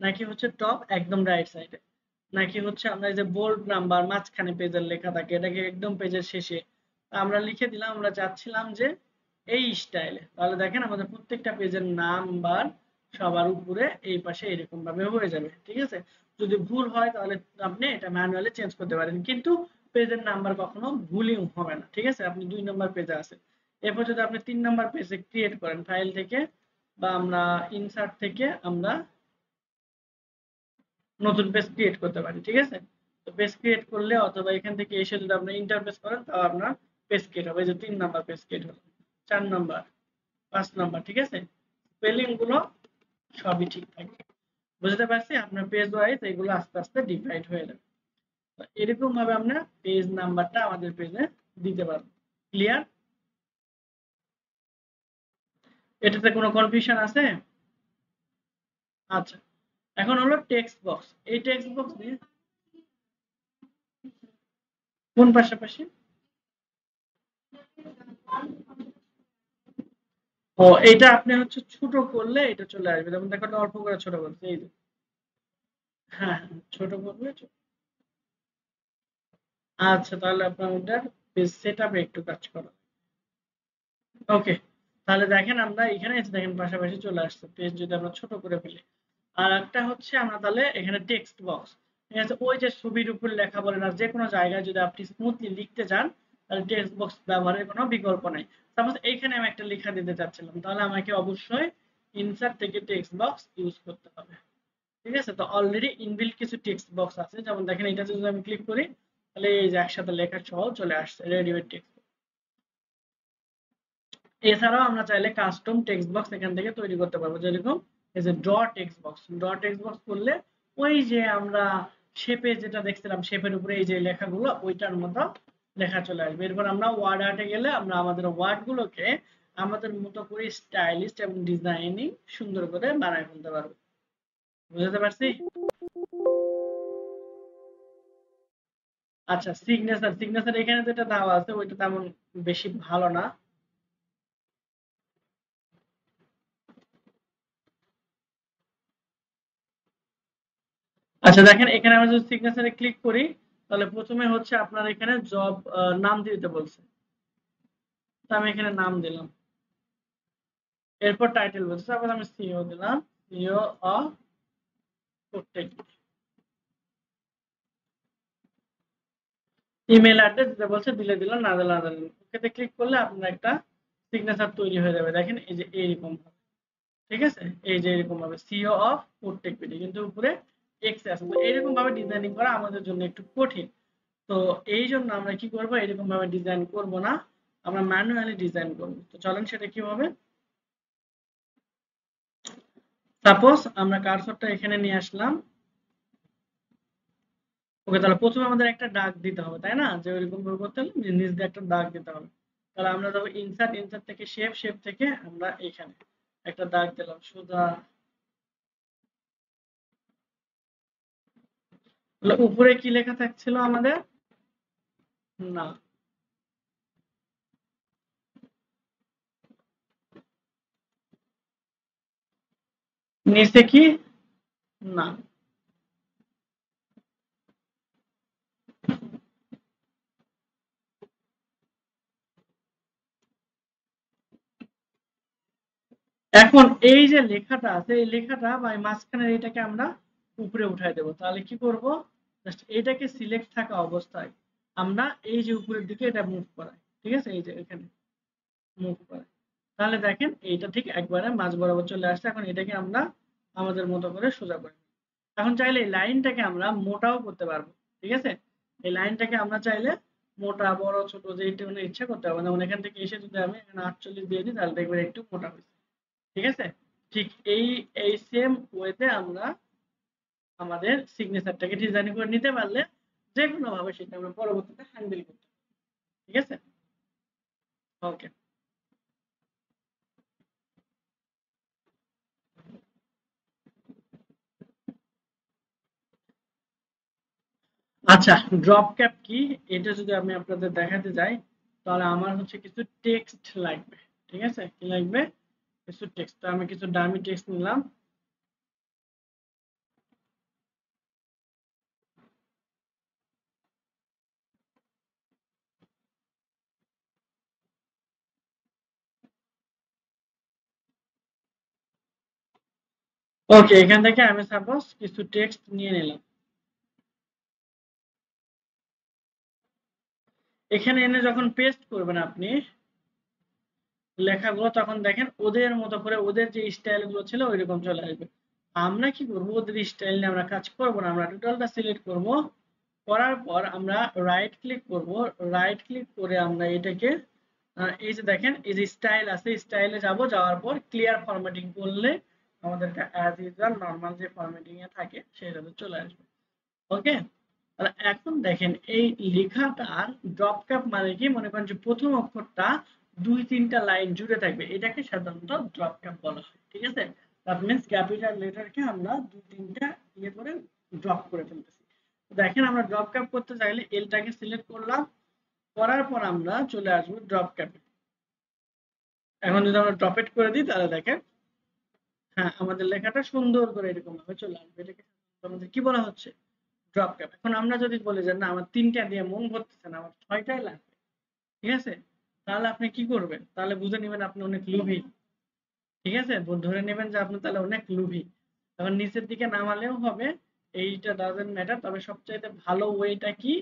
নাকি হচ্ছে টপ একদম রাইট সাইডে, নাকি হচ্ছে আমরা এই যে বোল্ড নাম্বার মাঝখানে পেজের লেখা থাকে এটাকে একদম পেজের শেষে। আমরা লিখে দিলাম আমরা চাচ্ছিলাম যে এই স্টাইলে। তাহলে দেখেন আমাদের প্রত্যেকটা পেজের নাম্বার সবার উপরে এই পাশে এরকম ভাবে হয়ে যাবে, ঠিক আছে? যদি ভুল হয় তাহলে আপনি এটা ম্যানুয়ালি চেঞ্জ করতে পারেন, কিন্তু পেজের নাম্বার কখনো ভুলই হবে না, ঠিক আছে? আপনি 2 নাম্বার পেজে আছেন, এরপর যদি আপনি 3 নাম্বার পেজে ক্রিয়েট করেন ফাইল থেকে বা আমরা ইনসার্ট থেকে আমরা নতুন পেজ ক্রিয়েট করতে পারি, ঠিক আছে? তো পেজ ক্রিয়েট করলে অথবা এখান থেকে এসে যদি আপনি ইন্টারফেস করেন তাও আপনার পেজ ক্রিয়েট হবে। এই যে 3 নাম্বার পেজ ক্রিয়েট হলো, 4 নাম্বার, 5 নাম্বার, ঠিক আছে? স্পেলিং গুলো সবই ঠিক থাকবে। বুঝতে পারছি? আপনার পেজ ওয়াইজ এগুলো আস্তে আস্তে ডিভাইড হয়ে যাবে। এরকম ভাবে আমরা পেজ নাম্বারটা আমাদের পেজে দিতে পারবো। ক্লিয়ার? এটাতে কোনো কনফিউশন আছে? আচ্ছা, এখন হলো টেক্সট বক্স। এই টেক্সট বক্স দিয়ে কোন পাশাপাশি? ও, এইটা আপনি হচ্ছে ছোট করলে এটা চলে আসবে, যেমন দেখো অল্প করে ছোট করছে, এই যে হ্যাঁ হ্যাঁ, ছোট করলে আচ্ছা, তাহলে আপনার ওটার পেজ সেটআপে একটু কাজ করো। ওকে, তাহলে দেখেন আমরা এখানে এসে দেখেন পাশাপাশি চলে আসছে পেজ যদি আমরা ছোট করে ফেলি। আর একটা হচ্ছে আমরা তাহলে এখানে টেক্সট বক্স, ঠিক আছে? ওই যে ছবির উপর লেখা বলেন আর যে কোনো জায়গায় যদি আপনি স্মুথলি লিখতে চান তাহলে টেক্সট বক্স ব্যবহারের কোনো বিকল্প নাই। সাপোজ এইখানে আমি একটা লেখা দিতে চাচ্ছিলাম, তাহলে আমাকে অবশ্যই ইনসার্ট থেকে টেক্সট বক্স ইউজ করতে হবে, ঠিক আছে? তো অলরেডি ইনবিল্ট কিছু টেক্সট বক্স আছে, যেমন দেখেন এটা যদি আমি ক্লিক করি তাহলে এই যে একসাথে লেখা সহ চলে আসছে রেডিমেড টেক্সট। এছাড়াও আমরা চাইলে কাস্টম টেক্সট বক্স এখান থেকে তৈরি করতে পারবো, যেরকম এই যে draw text box. Draw text box করলে ওই যে আমরা শেপে যেটা দেখছিলাম শেপের উপরে এই যে লেখাগুলো ওইটার মতো লেখা চলে আসবে। এরপর আমরা ওয়ার্ড আর্টে গেলে আমরা আমাদের ওয়ার্ড গুলোকে আমাদের মতো করে স্টাইলিশ এবং ডিজাইনিং সুন্দর করে বানায় ফেলতে পারবো। বুঝতে পারছি? আচ্ছা, সিগনেচার, সিগনেচার এখানে যেটা দেওয়া আছে ওইটা তেমন বেশি ভালো না। আচ্ছা, দেখেন এখানে আমরা যদি সিগনেচারে ক্লিক করি তাহলে প্রথমে হচ্ছে আপনার এখানে জব নাম দিতে বলছে, তো আমি এখানে নাম দিলাম। এরপর টাইটেল বলছে, তারপর আমি সিইও দিলাম, সিইও অফ প্রত্যেক। ইমেল অ্যাড্রেস দিতে বলছে, দিলে দিলাম, না দিলে না দিলাম। ওকেতে ক্লিক করলে আপনার একটা সিগনেচার তৈরি হয়ে যাবে। দেখেন এই যে এইরকম ভাবে, ঠিক আছে? এই যে এরকম ভাবে সিইও অফ প্রত্যেক পিডি, কিন্তু উপরে এক্স আছে। তো এরকম ভাবে ডিজাইনিং করা আমাদের জন্য একটু কঠিন। তো এই জন্য আমরা কি করব, এরকম ভাবে ডিজাইন করব না, আমরা ম্যানুয়ালি ডিজাইন করব। তো চলেন সেটা কি হবে। সাপোজ আমরা কার্সরটা এখানে নিয়ে আসলাম। ওকে, তাহলে প্রথমে আমাদের একটা দাগ দিতে হবে, তাই না? যে ওইরকম ভাবে করতে হলে নিচ দিয়ে একটা দাগ দিতে হবে। তাহলে আমরা যাবো ইনসার্ট, ইনসার্ট থেকে শেপ, শেপ থেকে আমরা এখানে একটা দাগ দিলাম সোজা। তাহলে উপরে কি লেখা থাকছিল আমাদের? না, নিচে কি? না। এখন এই যে লেখাটা আছে এই লেখাটা বা এই মাঝখানের এটাকে আমরা উপরে উঠাই দেব। তাহলে কি করব, জাস্ট এটাকে সিলেক্ট থাকা অবস্থায় আমরা এই যে উপরের দিকে এটা মুভ করাই, ঠিক আছে? এই যে এখানে মুভ করাই, তাহলে দেখেন এইটা ঠিক একবারে মাঝ বরাবর চলে আসছে। এখন এটাকে আমরা আমাদের মতো করে সোজা করি। এখন চাইলে এই লাইনটাকে আমরা মোটাও করতে পারবো, ঠিক আছে? এই লাইনটাকে আমরা চাইলে মোটা বড় ছোট যেইটা মানে ইচ্ছা করতে পারবো। যেমন এখান থেকে এসে যদি আমি এখানে 48 দিয়ে দিই তাহলে দেখবেন একটু মোটা হয়েছে, ঠিক আছে? ঠিক এই এই সেম ওয়েতে আমরা আমাদের সিগনেচারটাকে ডিজাইন করে নিতে পারলে যে কোনো ভাবে সেটা আমরা পরবর্তীতে হ্যান্ডেল করতে পারি, ঠিক আছে? ওকে। আচ্ছা, ড্রপ ক্যাপ কি এটা যদি আমি আপনাদের দেখাতে যাই, তাহলে আমার হচ্ছে কিছু টেক্সট লাগবে। ঠিক আছে, কি লাগবে? কিছু টেক্সট। তো আমি কিছু ডামি টেক্সট নিলাম। ওকে, এখান থেকে আমি সাপোজ কিছু টেক্সট নিয়ে নিলাম। এখানে এনে যখন পেস্ট করবেন আপনি লেখাগুলো, তখন দেখেন ওদের মতো করে ওদের যে স্টাইল গুলো ছিল ওইরকম চলে আসবে। আমরা কি করব, ওদের স্টাইল নিয়ে আমরা কাজ করব না, আমরা টোটালটা সিলেক্ট করব। করার পর আমরা রাইট ক্লিক করব। রাইট ক্লিক করে আমরা এটাকে এই যে দেখেন এই যে স্টাইল আছে, স্টাইলে যাব, যাওয়ার পর ক্লিয়ার ফরম্যাটিং করলে আমাদের অ্যাজ ইউজুয়াল নরমাল যে ফরম্যাটিং এ থাকে সেটাতে চলে আসবে। ওকে, তাহলে এখন দেখেন এই লেখাটার ড্রপ ক্যাপ মানে কি, মনে করেন যে প্রথম অক্ষরটা ২-৩টা লাইন জুড়ে থাকবে, এটাকে সাধারণত ড্রপ ক্যাপ বলা হয়। ঠিক আছে, দ্যাট মিন্স ক্যাপিটাল লেটারকে আমরা ২-৩টা ইয়ে করে ড্রপ করে ফেলতেছি। দেখেন আমরা ড্রপ ক্যাপ করতে চাইলে এলটাকে সিলেক্ট করলাম, করার পর আমরা চলে আসবো ড্রপ ক্যাপে। এখন যদি আমরা ড্রপ ইট করে দিই তাহলে দেখেন, হ্যাঁ, আমাদের লেখাটা সুন্দর করে এরকম ভাবে চলে আসবে। এটাকে আমাদের কি বলা হচ্ছে? Drop cap. এখন আমরা যদি বলি যে না আমার ৩টা দিয়ে মন ভরতেছে না, আমার ৬টাই লাগবে, ঠিক আছে, তাহলে আপনি কি করবেন? তাহলে বুঝে নেবেন আপনি অনেক লোভী। ঠিক আছে, ধরে নেবেন যে আপনি তাহলে অনেক লোভী। তখন নিচের দিকে নামালেও হবে, এইটা ডাজন্ট ম্যাটার। তবে সবচাইতে ভালো ওয়েটা কি,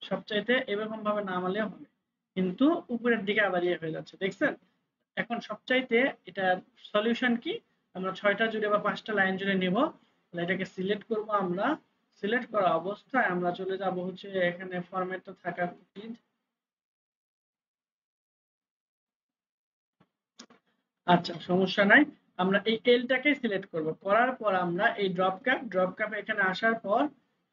সবচাইতে এরকম ভাবে নামালেও হবে, কিন্তু উপরের দিকে আবার ইয়ে হয়ে যাচ্ছে, দেখছেন? এখন সবচাইতে এটার সলিউশন কি, আমরা ৬টা জুড়ে বা ৫টা লাইন জুড়ে নেব। তাহলে এটাকে সিলেক্ট করব আমরা। সিলেক্ট করা অবস্থায় আমরা চলে যাব হচ্ছে এখানে ফরম্যাটটা থাকা উচিত। আচ্ছা, সমস্যা নাই। আমরা এই এলটাকে সিলেক্ট করব, করার পর আমরা এই ড্রপ ক্যাপ এখানে আসার পর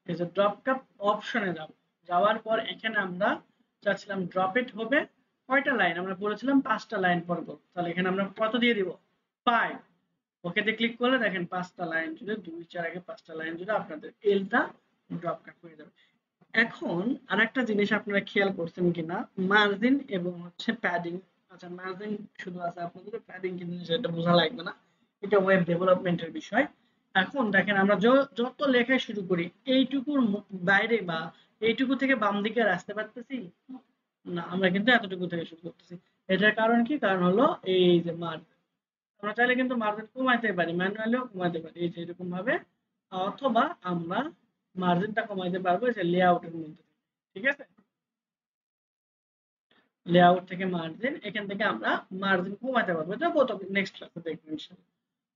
এই যে ড্রপ ক্যাপ অপশনে যাব। যাওয়ার পর এখানে আমরা চাচ্ছিলাম ড্রপ ইট হবে কয়টা লাইন, আমরা বলেছিলাম 5টা লাইন পড়ব। তাহলে এখানে আমরা কত দিয়ে দিব? 5। ওকেতে ক্লিক করলে দেখেন 5টা লাইন জুড়ে ২ ৪ আগে 5টা লাইন জুড়ে আপনাদের এলটা ড্রপ ক্যাপ হয়ে যাবে। এখন আরেকটা জিনিস আপনারা খেয়াল করছেন কিনা, মার্জিন এবং হচ্ছে প্যাডিং। আচ্ছা, মার্জিন শুধু আছে, আপনাদের প্যাডিং কি জিনিস এটা বোঝা লাগবে না, এটা ওয়েব ডেভেলপমেন্টের বিষয়। এখন দেখেন আমরা যত লেখাই শুরু করি এইটুকুর বাইরে বা এইটুকু থেকে বাম দিকে আর আসতে পারতেছি না, আমরা কিন্তু এতটুকু থেকে শুরু করতেছি। এটার কারণ কি? কারণ হলো এই যে মার্জিন। আমরা চাইলে কিন্তু মার্জিন কমাইতে পারি, ম্যানুয়ালিও কমাইতে পারি, এই যে এরকম ভাবে। অথবা আমরা মার্জিনটা কমাইতে পারবো এই যে লেআউটের মধ্যে। ঠিক আছে, লেআউট থেকে মার্জিন, এখান থেকে আমরা মার্জিন কমাতে পারবো, এটা কত নেক্সট ক্লাসে দেখবো ইনশাআল্লাহ।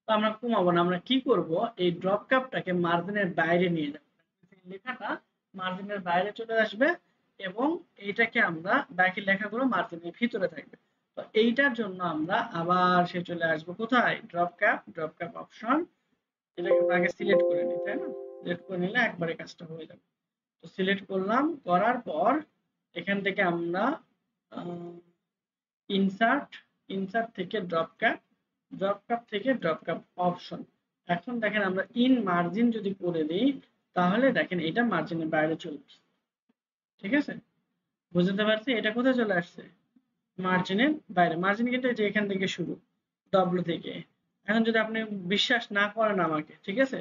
তো আমরা কমাবো না, আমরা কি করব, এই ড্রপ ক্যাপটাকে মার্জিনের বাইরে নিয়ে যাব, লেখাটা মার্জিনের বাইরে চলে আসবে এবং এইটাকে আমরা বাকি লেখাগুলো মার্জিনের ভিতরে থাকবে। তো এইটার জন্য আমরা আবার সে চলে আসবো কোথায়, ড্রপ ক্যাপ অপশন। এটাকে আগে সিলেক্ট করে নিই, তাই না? সিলেক্ট করে নিলে একবারে কাজটা হয়ে যাবে। তো সিলেক্ট করলাম, করার পর এখান থেকে আমরা ইনসার্ট, ইনসার্ট থেকে ড্রপ ক্যাপ, ড্রপ ক্যাপ থেকে ড্রপ ক্যাপ অপশন। এখন দেখেন আমরা ইন মার্জিন যদি করে দিই তাহলে দেখেন এটা মার্জিনের বাইরে চলে আসছে। ঠিক আছে, বুঝতে পারছি এটা কোথায় চলে আসছে, মার্জিনের বাইরে। মার্জিন কিন্তু এই যে এখান থেকে শুরু, ডব্লিউ থেকে। এখন যদি আপনি বিশ্বাস না করেন আমাকে, ঠিক আছে,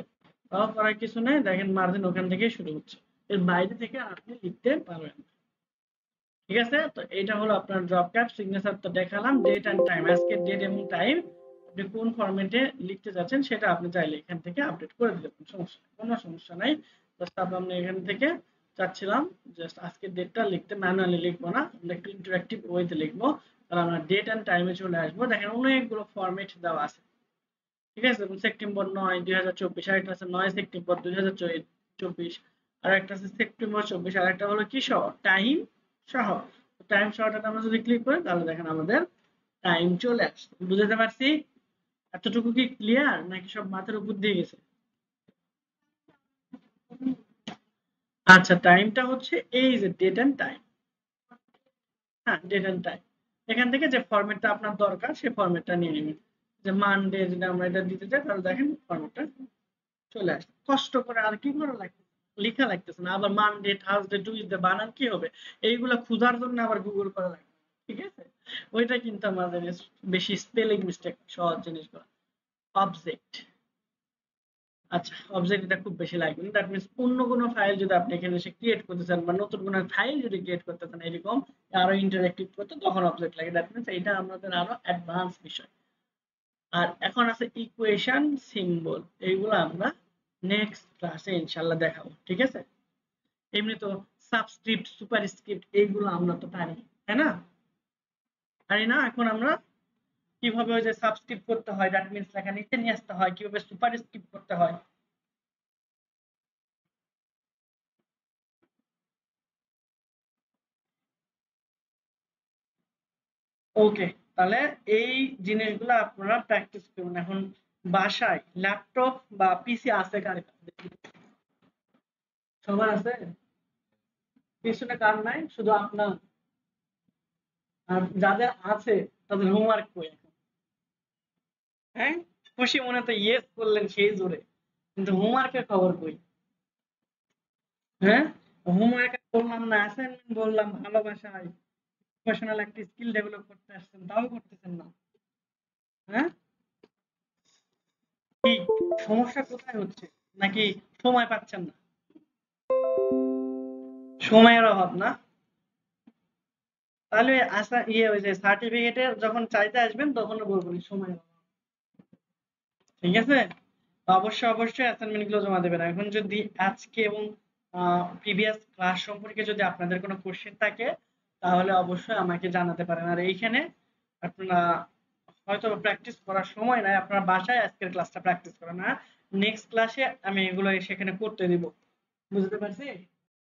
তাও করার কিছু নেই, দেখেন মার্জিন ওখান থেকেই শুরু হচ্ছে, এর বাইরে থেকে আপনি লিখতে পারবেন। ঠিক আছে, তো এটা হলো আপনার ড্রপ ক্যাপ। সিগনেচার তো দেখালাম, ডেট এন্ড টাইম, আজকের ডেট এবং টাইম আপনি কোন ফরম্যাটে লিখতে যাচ্ছেন সেটা আপনি চাইলে এখান থেকে আপডেট করে দিতে পারেন, সমস্যা কোনো সমস্যা নাই। জাস্ট আপনি এখান থেকে চাচ্ছিলাম জাস্ট আজকের ডেটটা লিখতে, ম্যানুয়ালি লিখবো না, আমরা একটু ইন্টারেক্টিভ ওয়েতে লিখবো। তাহলে আমরা ডেট এন্ড টাইমে চলে আসবো, দেখেন অনেকগুলো ফরম্যাট দেওয়া আছে। ঠিক আছে, সেপ্টেম্বর ৯ ২০২৪, আরেকটা আছে ৯ সেপ্টেম্বর ২০২৪, আরেকটা আছে সেপ্টেম্বর ২৪, আরেকটা হলো কি সহ, টাইম সহ। টাইম সহটা আমরা যদি ক্লিক করি তাহলে দেখেন আমাদের টাইম চলে আসছে। বুঝতে পারছি? এতটুকু কি ক্লিয়ার নাকি সব মাথার উপর দিয়ে গেছে? আচ্ছা, টাইমটা হচ্ছে এই যে ডেট এন্ড টাইম। হ্যাঁ, ডেট এন্ড টাইম। এখান থেকে যে ফরম্যাটটা আপনার দরকার সেই ফরম্যাটটা নিয়ে নেবেন। যে মানডে যদি আমরা এটা দিতে চাই তাহলে দেখেন ফরম্যাটটা চলে আসে, কষ্ট করে আর কি করা লাগে। লেখা লাগতেছে না। আবার মানডে, থার্সডে, টুইসডে বানান কি হবে? এইগুলা খোঁজার জন্য আবার গুগল করা লাগবে। ঠিক আছে? ওইটা কিন্তু আমাদের বেশি স্পেলিং মিস্টেক, সহজ জিনিসগুলো। অবজেক্ট। আচ্ছা, অবজেক্ট এটা খুব বেশি লাগবে না। দ্যাট মিনস অন্য কোনো ফাইল যদি আপনি এখানে এসে ক্রিয়েট করতে চান বা নতুন কোনো ফাইল যদি ক্রিয়েট করতে চান এরকম আরো ইন্টারেক্টিভ করতে, তখন অবজেক্ট লাগে। দ্যাট মিনস এটা আমাদের আরো অ্যাডভান্স বিষয়। আর এখন আছে ইকুয়েশন, সিম্বল। এইগুলো আমরা নেক্সট ক্লাসে ইনশাআল্লাহ দেখাবো। ঠিক আছে? এমনি তো সাবস্ক্রিপ্ট, সুপারস্ক্রিপ্ট এইগুলো আমরা তো পারি, তাই না? পারি না? এখন আমরা কিভাবে ওই যে সাবস্ক্রিপ্ট করতে হয়, দ্যাট মিনস লেখা নিচে নিয়ে আসতে হয়, কিভাবে সুপারস্ক্রিপ্ট করতে হয়। ওকে, তাহলে এই জিনিসগুলো আপনারা প্র্যাকটিস করুন। এখন বাসায় ল্যাপটপ বা পিসি আছে কার কাছে? সবার আছে? পিছনে কার নাই? শুধু আপনার? আর যাদের আছে তাদের হোমওয়ার্ক কই এখন? হ্যাঁ, খুশি মনে তো ইয়েস করলেন সেই জোরে, কিন্তু হোমওয়ার্কের খবর কই? হ্যাঁ, হোমওয়ার্ক বললাম না, অ্যাসাইনমেন্ট বললাম, ভালোবাসায় প্রফেশনাল একটা স্কিল ডেভেলপ করতে আসছেন, তাও করতেছেন না। হ্যাঁ, কি সমস্যা কোথায় হচ্ছে? নাকি সময় পাচ্ছেন না? সময়ের অভাব না? তাহলে আসা ওই যে সার্টিফিকেটের যখন চাইতে আসবেন তখন বলবেন সময়ের অভাব। ঠিক আছে? তো অবশ্যই অ্যাসাইনমেন্ট গুলো জমা দেবেন। এখন যদি আজকে এবং প্রিভিয়াস ক্লাস সম্পর্কে যদি আপনাদের কোনো কোশ্চেন থাকে তাহলে অবশ্যই আমাকে জানাতে পারেন। আর এইখানে আপনারা হয়তো প্র্যাকটিস করার সময় নাই, আপনারা বাসায় আজকের ক্লাসটা প্র্যাকটিস করেন। না, নেক্সট ক্লাসে আমি এগুলো সেখানে করতে দিব। বুঝতে পারছি?